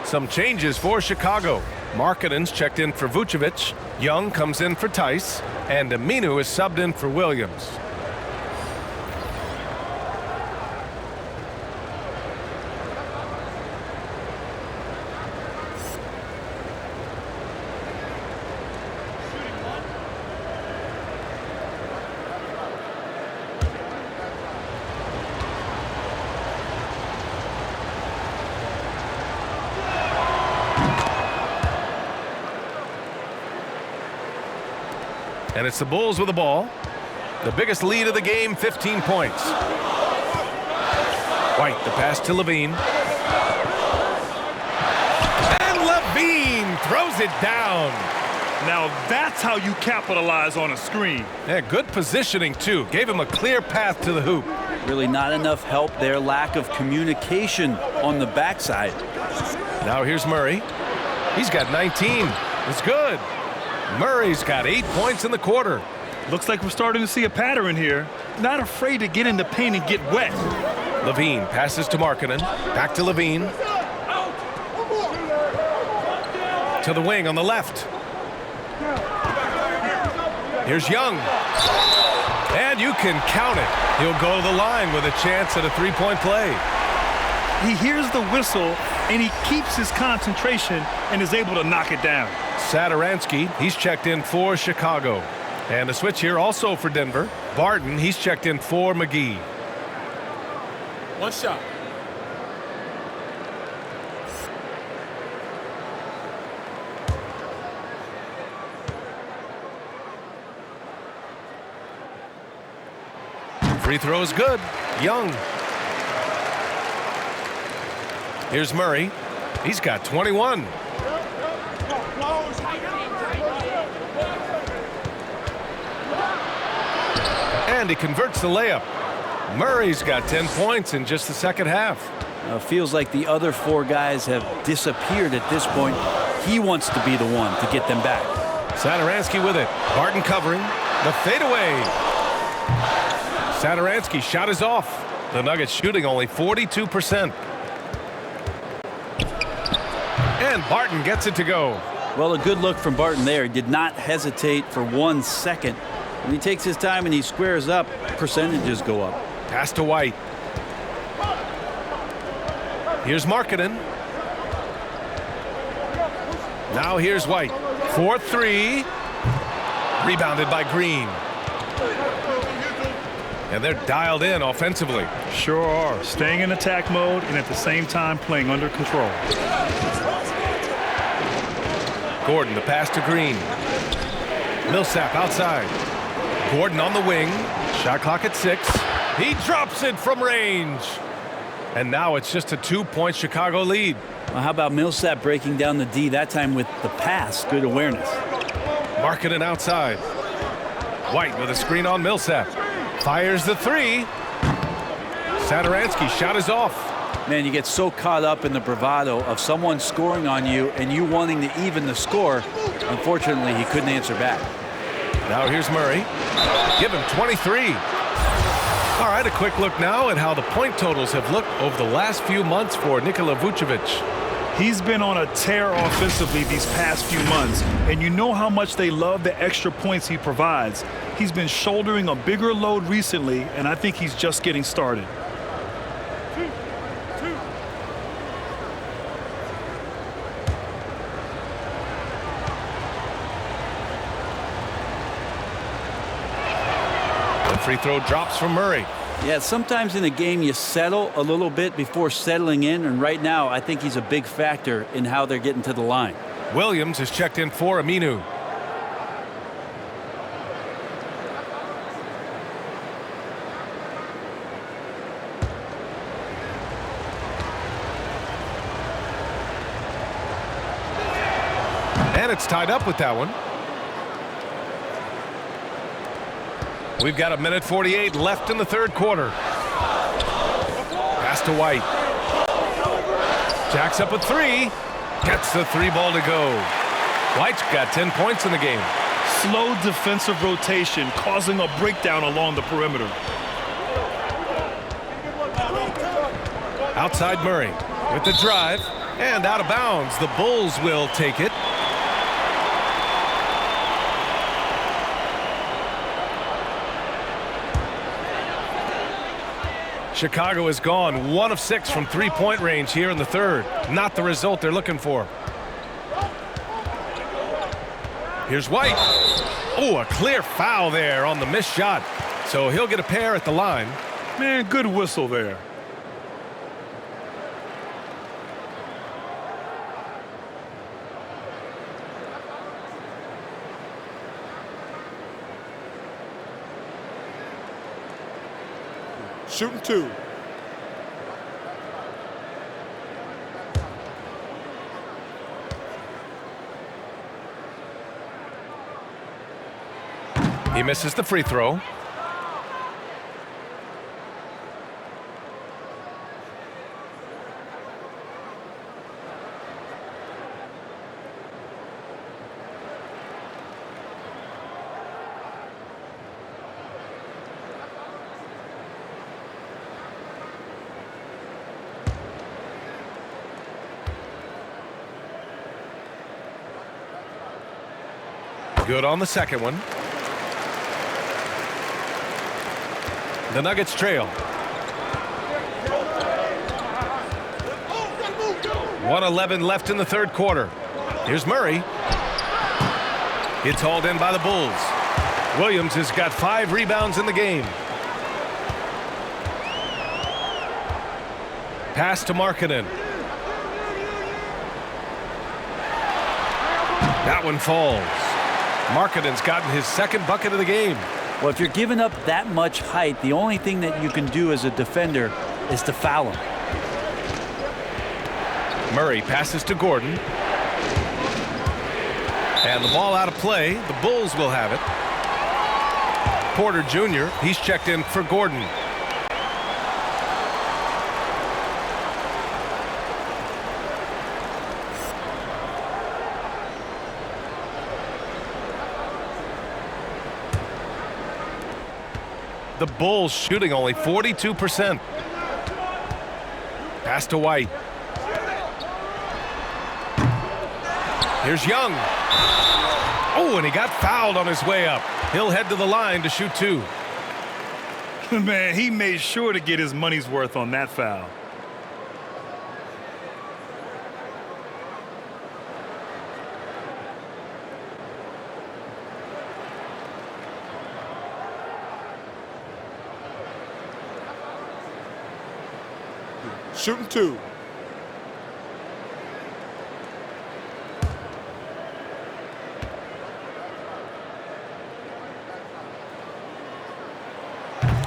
Some changes for Chicago. Markkanen's checked in for Vucevic. Young comes in for Theis. And Aminu is subbed in for Williams. And it's the Bulls with the ball. The biggest lead of the game, 15 points. White, the pass to Levine. And Levine throws it down. Now that's how you capitalize on a screen. Yeah, good positioning, too. Gave him a clear path to the hoop. Really not enough help there. Lack of communication on the backside. Now here's Murray. He's got 19. It's good. Murray's got 8 points in the quarter. Looks like we're starting to see a pattern here. Not afraid to get in the paint and get wet. Levine passes to Markkanen. Back to Levine. To the wing on the left. Here's Young. And you can count it. He'll go to the line with a chance at a three-point play. He hears the whistle, and he keeps his concentration and is able to knock it down. Satoransky, he's checked in for Chicago. And a switch here also for Denver. Barton, he's checked in for McGee. One shot. Free throw is good. Young. Here's Murray. He's got 21. And he converts the layup. Murray's got 10 points in just the second half. Feels like the other 4 guys have disappeared at this point. He wants to be the one to get them back. Satoransky with it. Barton covering. The fadeaway. Satoransky's shot is off. The Nuggets shooting only 42%. And Barton gets it to go. Well, a good look from Barton there. He did not hesitate for 1 second. When he takes his time and he squares up, percentages go up. Pass to White. Here's Markkanen. Now here's White. 4-3. Rebounded by Green. And they're dialed in offensively. Sure are. Staying in attack mode and at the same time playing under control. Gordon, the pass to Green. Millsap outside. Gordon on the wing. Shot clock at 6. He drops it from range. And now it's just a 2-point Chicago lead. Well, how about Millsap breaking down the D, that time with the pass? Good awareness. Markkanen outside. White with a screen on Millsap. Fires the 3. Satoransky shot is off. Man, you get so caught up in the bravado of someone scoring on you and you wanting to even the score. Unfortunately, he couldn't answer back. Now here's Murray. Give him 23. All right, a quick look now at how the point totals have looked over the last few months for Nikola Vucevic. He's been on a tear offensively these past few months, and you know how much they love the extra points he provides. He's been shouldering a bigger load recently, and I think he's just getting started. The free throw drops from Murray. Yeah, sometimes in a game you settle a little bit before settling in, and right now I think he's a big factor in how they're getting to the line. Williams is checked in for Aminu. And it's tied up with that one. We've got 1:48 left in the third quarter. Pass to White. Jacks up a 3. Gets the 3 ball to go. White's got 10 points in the game. Slow defensive rotation causing a breakdown along the perimeter. Outside Murray with the drive and out of bounds. The Bulls will take it. Chicago is gone 1 of 6 from 3-point range here in the third. Not the result they're looking for. Here's White. Oh, a clear foul there on the missed shot. So he'll get a pair at the line. Man, good whistle there. Shooting 2. He misses the free throw. Good on the second one. The Nuggets trail. 1:11 left in the third quarter. Here's Murray. It's hauled in by the Bulls. Williams has got 5 rebounds in the game. Pass to Markkanen. That one falls. Markkanen's gotten his second bucket of the game. Well, if you're giving up that much height, the only thing that you can do as a defender is to foul him. Murray passes to Gordon. And the ball out of play. The Bulls will have it. Porter Jr., he's checked in for Gordon. The Bulls shooting only 42%. Pass to White. Here's Young. Oh, and he got fouled on his way up. He'll head to the line to shoot 2. Man, he made sure to get his money's worth on that foul. Shooting 2.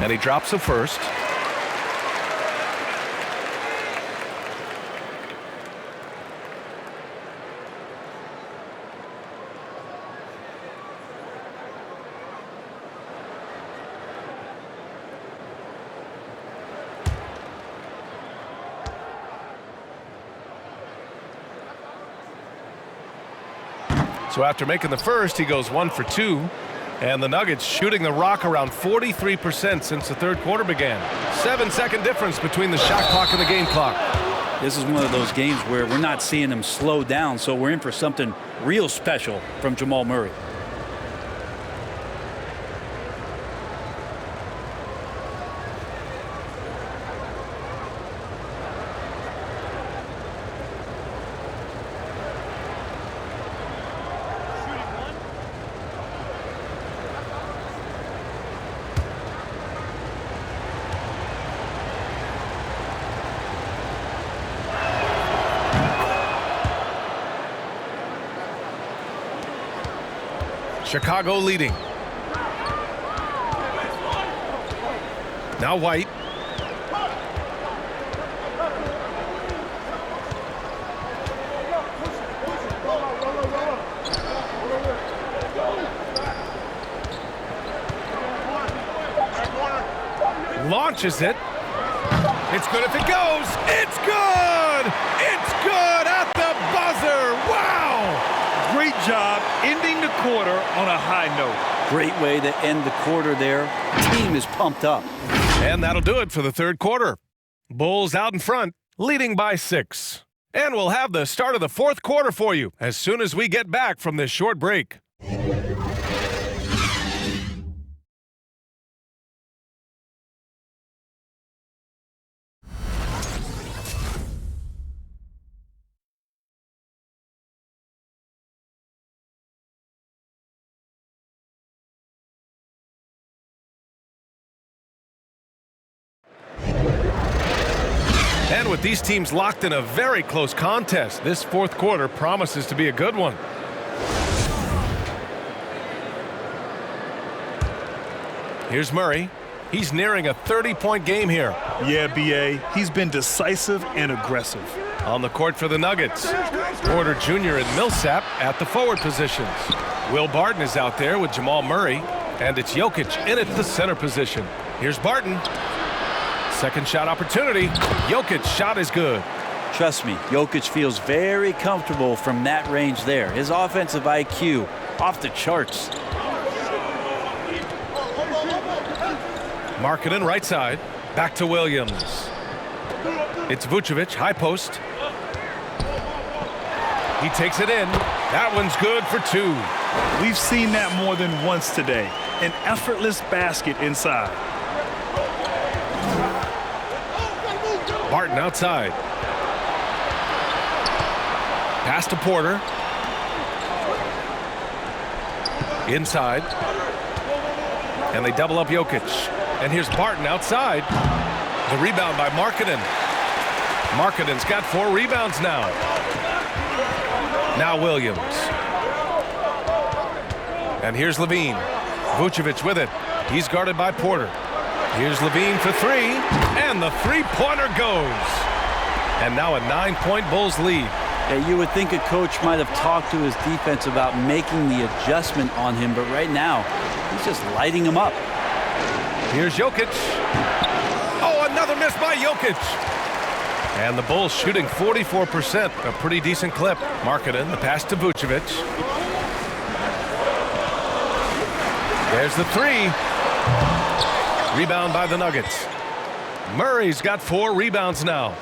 And he drops the first. So after making the first, he goes 1 for 2. And the Nuggets shooting the rock around 43% since the third quarter began. 7-second difference between the shot clock and the game clock. This is one of those games where we're not seeing him slow down, so we're in for something real special from Jamal Murray. Chicago leading. Now White. Launches it. It's good if it goes. It's good! It's good at the buzzer! Wow! Great job ending the quarter on a high note. Great way to end the quarter there. Team is pumped up. And that'll do it for the third quarter. Bulls out in front, leading by 6. And we'll have the start of the fourth quarter for you as soon as we get back from this short break. And with these teams locked in a very close contest, this fourth quarter promises to be a good one. Here's Murray. He's nearing a 30-point game here. Yeah, B.A. He's been decisive and aggressive. On the court for the Nuggets, Porter Jr. and Millsap at the forward positions. Will Barton is out there with Jamal Murray, and it's Jokic in at the center position. Here's Barton. Second shot opportunity. Jokic's shot is good. Trust me, Jokic feels very comfortable from that range there. His offensive IQ off the charts. Markkanen right side. Back to Williams. It's Vucevic, high post. He takes it in. That one's good for 2. We've seen that more than once today. An effortless basket inside. Barton outside. Pass to Porter. Inside. And they double up Jokic. And here's Barton outside. The rebound by Markkanen. Markkanen's got 4 rebounds now. Now Williams. And here's Levine. Vucevic with it. He's guarded by Porter. Here's Levine for 3. And the three-pointer goes. And now a 9-point Bulls lead. Yeah, you would think a coach might have talked to his defense about making the adjustment on him, but right now, he's just lighting him up. Here's Jokic. Oh, another miss by Jokic. And the Bulls shooting 44%, a pretty decent clip. Markkanen, the pass to Buchevich. There's the 3. Rebound by the Nuggets. Murray's got 4 rebounds now.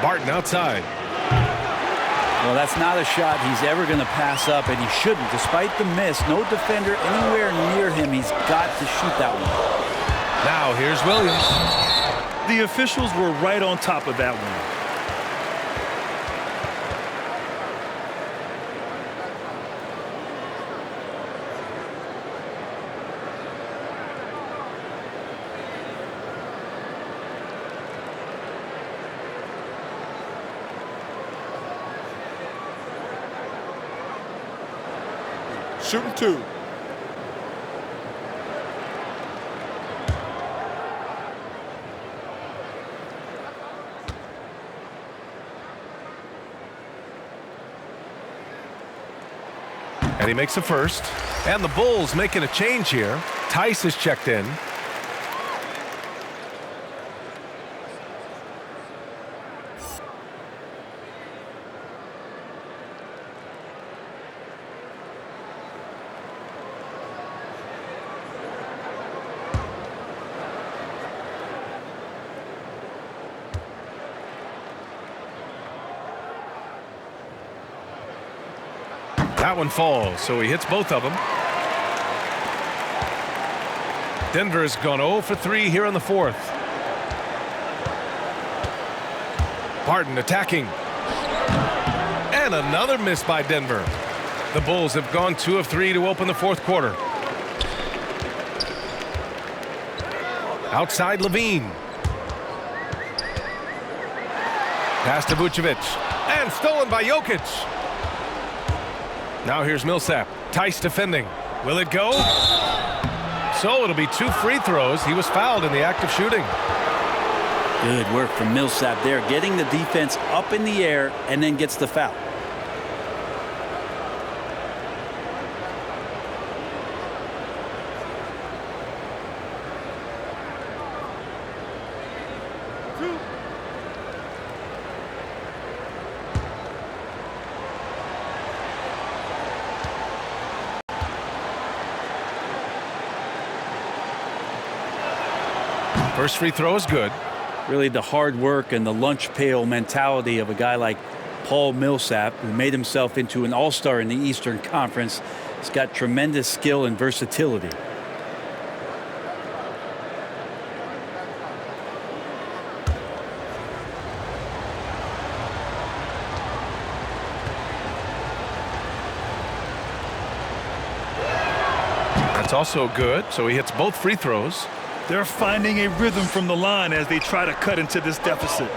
Barton outside. Well, that's not a shot he's ever going to pass up, and he shouldn't. Despite the miss, no defender anywhere near him. He's got to shoot that one. Now here's Williams. The officials were right on top of that one. shooting 2. And he makes the first. And the Bulls making a change here. Theis is checked in. That one falls, so he hits both of them. Denver's gone 0 for 3 here in the fourth. Barton attacking. And another miss by Denver. The Bulls have gone 2 of 3 to open the fourth quarter. Outside Levine. Pass to Vucevic. And stolen by Jokic. Now here's Millsap. Theis defending. Will it go? So it'll be 2 free throws. He was fouled in the act of shooting. Good work from Millsap there, getting the defense up in the air and then gets the foul. First free throw is good. Really the hard work and the lunch pail mentality of a guy like Paul Millsap, who made himself into an all-star in the Eastern Conference. He's got tremendous skill and versatility. That's also good, so he hits both free throws. They're finding a rhythm from the line as they try to cut into this deficit.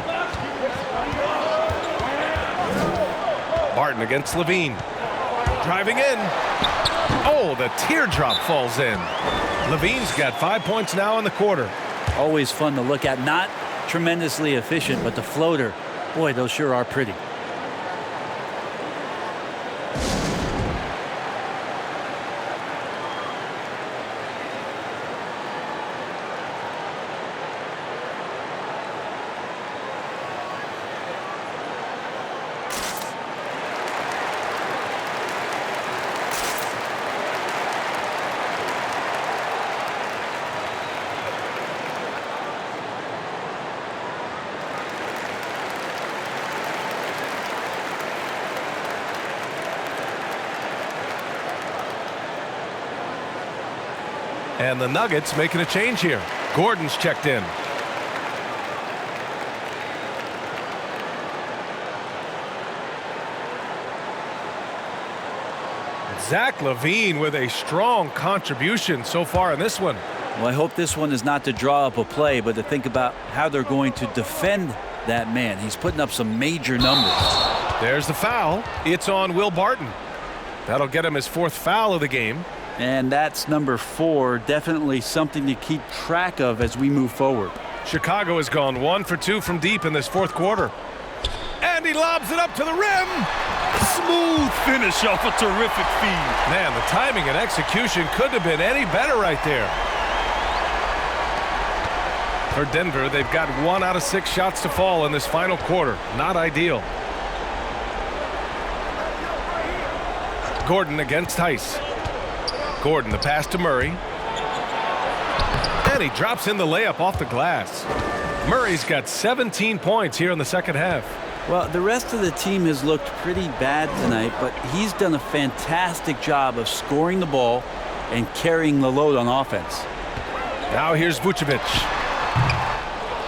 Barton against Levine. Driving in. Oh, the teardrop falls in. Levine's got 5 points now in the quarter. Always fun to look at. Not tremendously efficient, but the floater, boy, those sure are pretty. And the Nuggets making a change here. Gordon's checked in. Zach Levine with a strong contribution so far in this one. Well, I hope this one is not to draw up a play, but to think about how they're going to defend that man. He's putting up some major numbers. There's the foul. It's on Will Barton. That'll get him his 4th foul of the game. And that's number 4. Definitely something to keep track of as we move forward. Chicago has gone 1 for 2 from deep in this 4th quarter. And he lobs it up to the rim. Smooth finish off a terrific feed. Man, the timing and execution couldn't have been any better right there. For Denver, they've got 1 out of 6 shots to fall in this final quarter. Not ideal. Gordon against Theis. Gordon, the pass to Murray. And he drops in the layup off the glass. Murray's got 17 points here in the second half. Well, the rest of the team has looked pretty bad tonight, but he's done a fantastic job of scoring the ball and carrying the load on offense. Now here's Buchevich.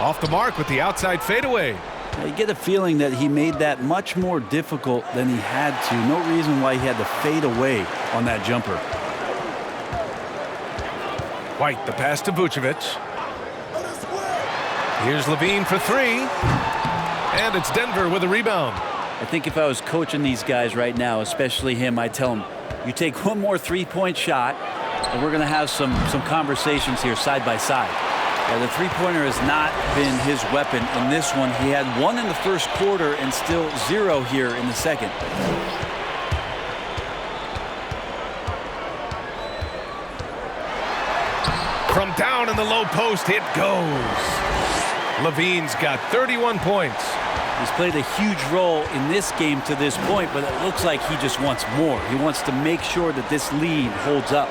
Off the mark with the outside fadeaway. You get a feeling that he made that much more difficult than he had to. No reason why he had to fade away on that jumper. White, the pass to Buchevich. Here's Levine for 3. And it's Denver with a rebound. I think if I was coaching these guys right now, especially him, I'd tell him, You take one more three-point shot, and we're going to have some conversations here side by side. Yeah, the three-pointer has not been his weapon in this one. He had one in the first quarter and still 0 here in the second. From down in the low post, it goes. Levine's got 31 points. He's played a huge role in this game to this point, but it looks like he just wants more. He wants to make sure that this lead holds up.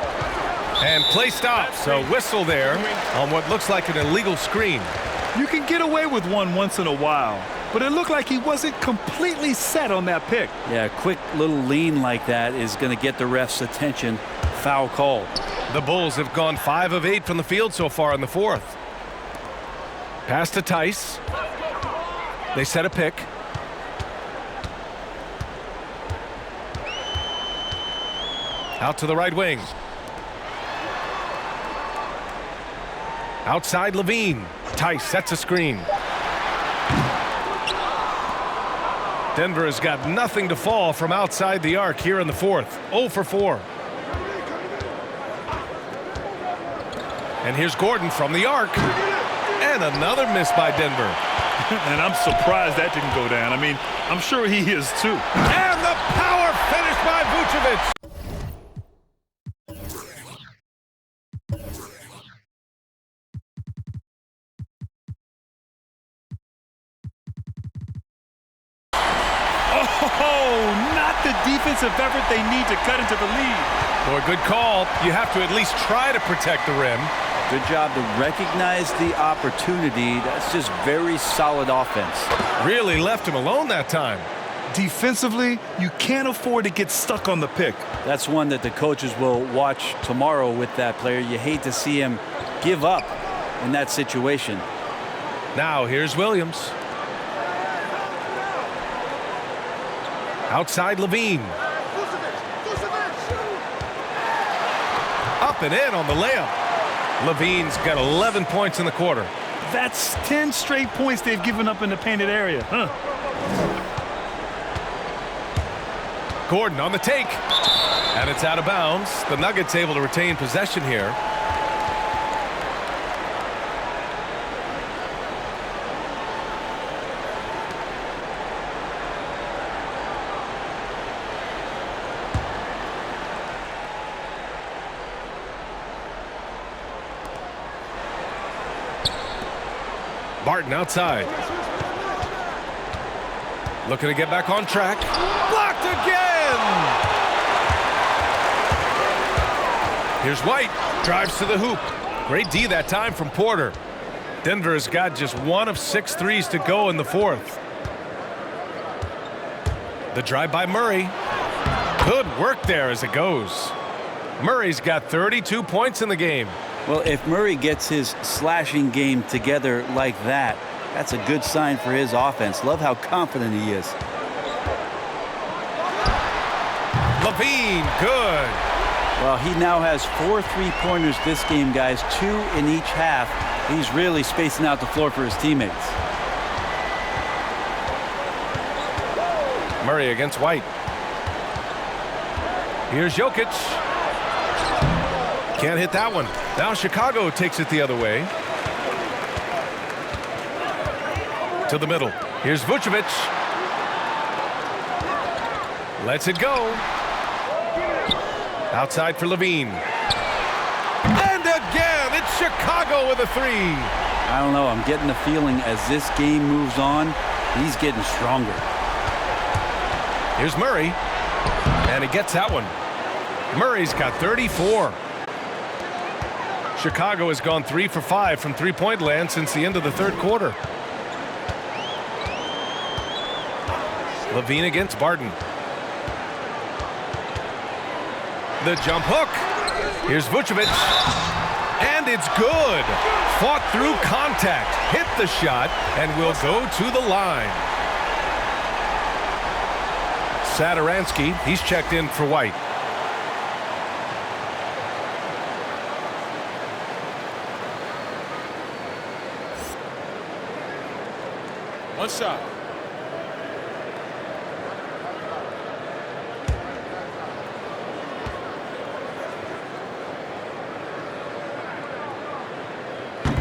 And play stops. A whistle there on what looks like an illegal screen. You can get away with one once in a while, but it looked like he wasn't completely set on that pick. Yeah, a quick little lean like that is going to get the ref's attention. Foul called. The Bulls have gone 5 of 8 from the field so far in the fourth. Pass to Theis. They set a pick. Out to the right wing. Outside Levine. Theis sets a screen. Denver has got nothing to fall from outside the arc here in the fourth. 0 for 4. And here's Gordon from the arc. And another miss by Denver. And I'm surprised that didn't go down. I mean, I'm sure he is too. And the power finish by Vucevic. Oh, not the defensive effort they need to cut into the lead. Boy, good call. You have to at least try to protect the rim. Good job to recognize the opportunity. That's just very solid offense. Really left him alone that time. Defensively, you can't afford to get stuck on the pick. That's one that the coaches will watch tomorrow with that player. You hate to see him give up in that situation. Now here's Williams. Outside Levine. Up and in on the layup. Levine's got 11 points in the quarter. That's 10 straight points they've given up in the painted area. Gordon on the take. And it's out of bounds. The Nuggets able to retain possession here. Barton outside. Looking to get back on track. Blocked again! Here's White. Drives to the hoop. Great D that time from Porter. Denver has got just 1 of 6 threes to go in the fourth. The drive by Murray. Good work there as it goes. Murray's got 32 points in the game. Well, if Murray gets his slashing game together like that, that's a good sign for his offense. Love how confident he is. Levine, good. Well, he now has 4 3-pointers this game, guys, 2 in each half. He's really spacing out the floor for his teammates. Murray against White. Here's Jokic. Can't hit that one. Now Chicago takes it the other way. To the middle. Here's Vucevic. Lets it go. Outside for Levine. And again, it's Chicago with a 3. I don't know. I'm getting the feeling as this game moves on, he's getting stronger. Here's Murray. And he gets that one. Murray's got 34. Chicago has gone 3 for 5 from three-point land since the end of the third quarter. Levine against Barton. The jump hook. Here's Vucevic. And it's good. Fought through contact. Hit the shot and will go to the line. Satoransky, he's checked in for White. One shot.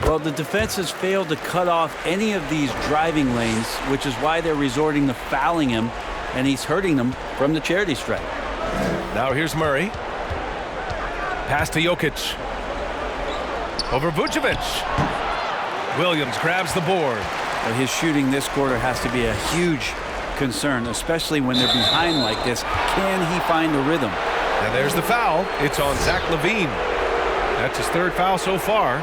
Well, the defense has failed to cut off any of these driving lanes, which is why they're resorting to fouling him, and he's hurting them from the charity stripe. Now here's Murray. Pass to Jokic. Over Vucevic. Williams grabs the board. But his shooting this quarter has to be a huge concern, especially when they're behind like this. Can he find the rhythm? And there's the foul. It's on Zach Levine. That's his third foul so far.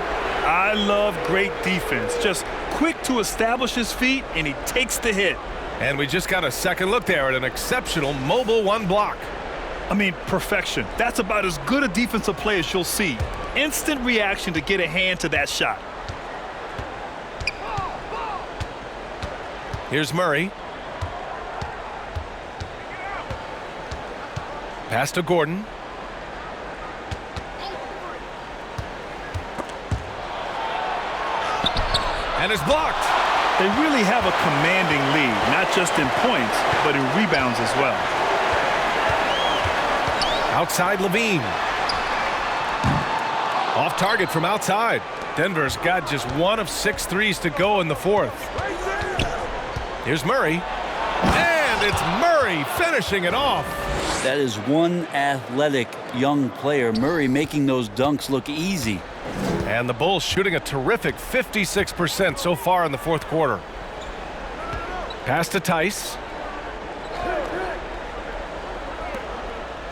I love great defense. Just quick to establish his feet, and he takes the hit. And we just got a second look there at an exceptional mobile one block. I mean, perfection. That's about as good a defensive play as you'll see. Instant reaction to get a hand to that shot. Here's Murray. Pass to Gordon. And it's blocked. They really have a commanding lead, not just in points, but in rebounds as well. Outside Levine. Off target from outside. Denver's got just 1 of 6 threes to go in the fourth. Here's Murray. And it's Murray finishing it off. That is one athletic young player. Murray making those dunks look easy. And the Bulls shooting a terrific 56% so far in the fourth quarter. Pass to Theis.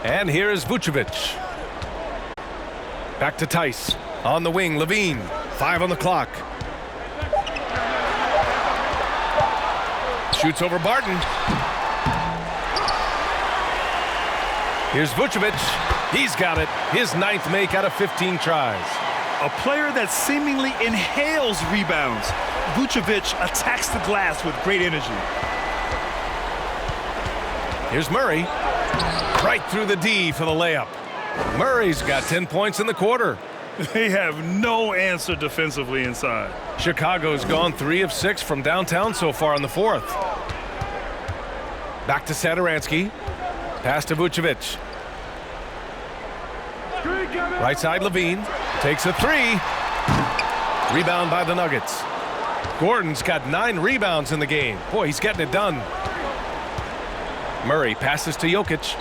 And here is Buchevich. Back to Theis. On the wing, Levine. 5 on the clock. Shoots over Barton. Here's Vucevic. He's got it. His 9th make out of 15 tries. A player that seemingly inhales rebounds. Vucevic attacks the glass with great energy. Here's Murray. Right through the D for the layup. Murray's got 10 points in the quarter. They have no answer defensively inside. Chicago's gone 3 of 6 from downtown so far in the fourth. Back to Satoransky. Pass to Vucevic. Right side Levine. Takes a 3. Rebound by the Nuggets. Gordon's got 9 rebounds in the game. Boy, he's getting it done. Murray passes to Jokic.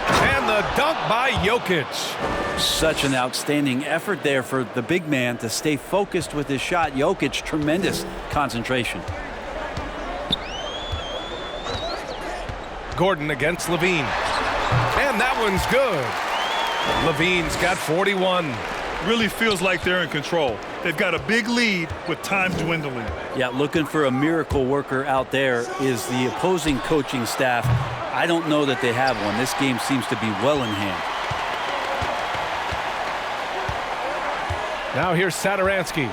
And the dunk by Jokic. Such an outstanding effort there for the big man to stay focused with his shot. Jokic, tremendous concentration. Gordon against Levine. And that one's good. Levine's got 41. Really feels like they're in control. They've got a big lead with time dwindling. Yeah, looking for a miracle worker out there is the opposing coaching staff. I don't know that they have one. This game seems to be well in hand. Now here's Satoransky.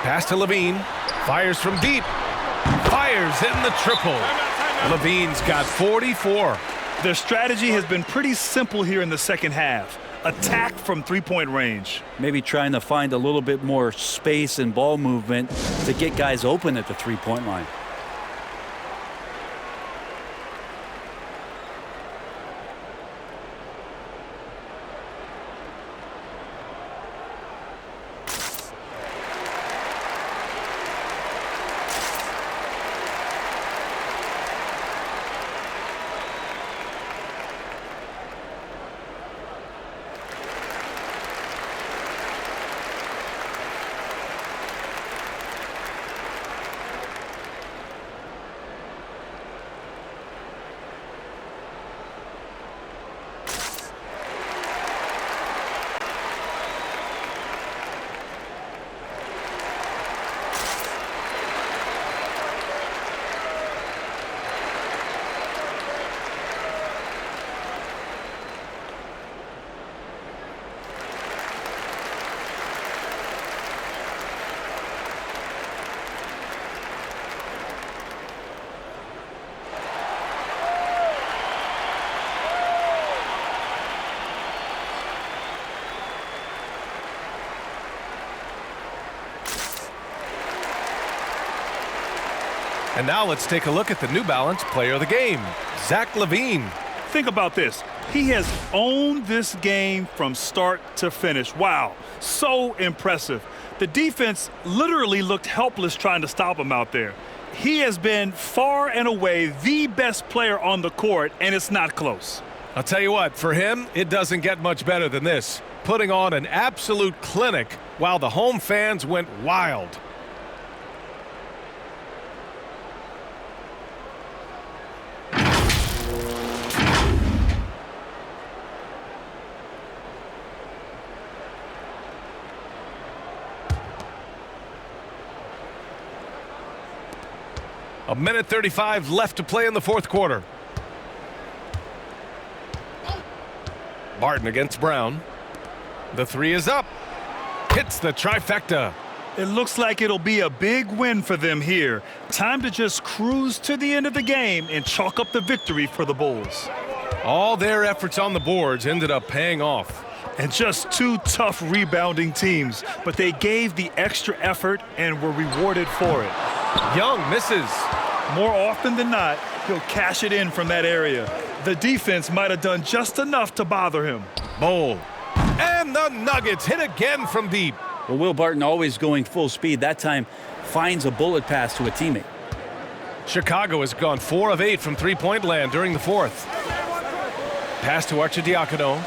Pass to Levine. Fires from deep. Fires in the triple. Levine's got 44. Their strategy has been pretty simple here in the second half. Attack from three-point range. Maybe trying to find a little bit more space and ball movement to get guys open at the three-point line. And now let's take a look at the New Balance player of the game, Zach Levine. Think about this. He has owned this game from start to finish. Wow, so impressive. The defense literally looked helpless trying to stop him out there. He has been far and away the best player on the court, and it's not close. I'll tell you what, for him, it doesn't get much better than this. Putting on an absolute clinic while the home fans went wild. A minute 35 left to play in the fourth quarter. Barton against Brown. The three is up. Hits the trifecta. It looks like it'll be a big win for them here. Time to just cruise to the end of the game and chalk up the victory for the Bulls. All their efforts on the boards ended up paying off. And just two tough rebounding teams, but they gave the extra effort and were rewarded for it. Young misses. More often than not, he'll cash it in from that area. The defense might have done just enough to bother him. Bowl. And the Nuggets hit again from deep. Well, Will Barton always going full speed. That time finds a bullet pass to a teammate. Chicago has gone 4 of 8 from three-point land during the fourth. Pass to Arcidiacono.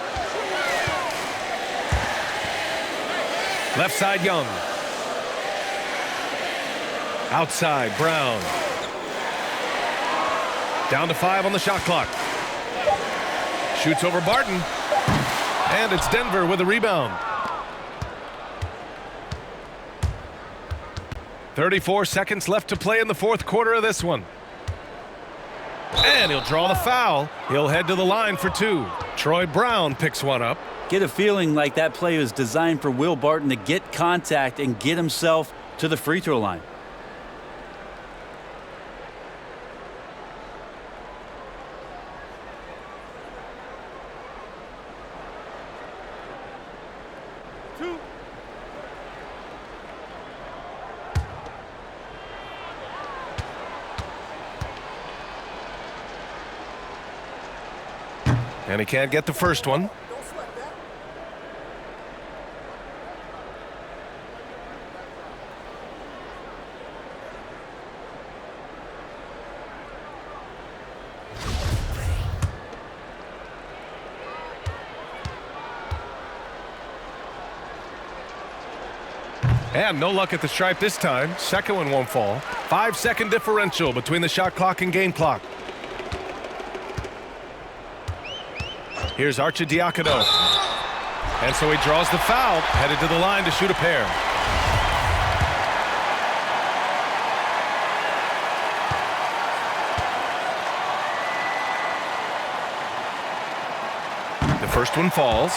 Left side, Young. Outside, Brown. Down to 5 on the shot clock. Shoots over Barton. And it's Denver with a rebound. 34 seconds left to play in the fourth quarter of this one. And he'll draw the foul. He'll head to the line for 2. Troy Brown picks one up. Get a feeling like that play was designed for Will Barton to get contact and get himself to the free throw line. And he can't get the first one. And no luck at the stripe this time. Second one won't fall. 5-second differential between the shot clock and game clock. Here's Arcidiacono. And so he draws the foul, headed to the line to shoot a pair. The first one falls.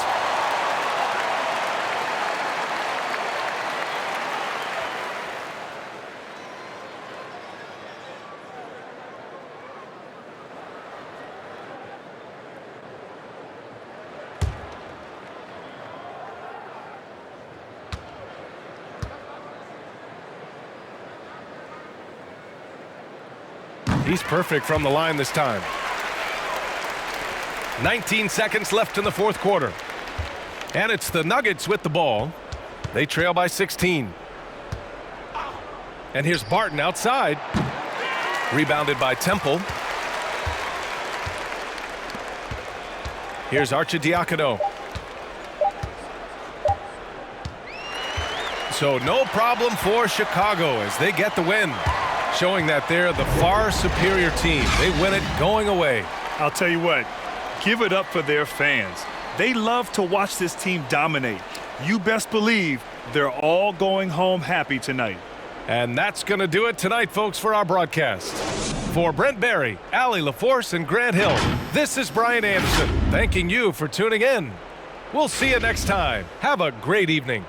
He's perfect from the line this time. 19 seconds left in the fourth quarter. And it's the Nuggets with the ball. They trail by 16. And here's Barton outside. Rebounded by Temple. Here's Arcidiacono. So no problem for Chicago as they get the win, showing that they're the far superior team. They win it going away. I'll tell you what, give it up for their fans. They love to watch this team dominate. You best believe they're all going home happy tonight. And that's going to do it tonight, folks, for our broadcast. For Brent Barry, Allie LaForce, and Grant Hill, this is Brian Anderson, thanking you for tuning in. We'll see you next time. Have a great evening.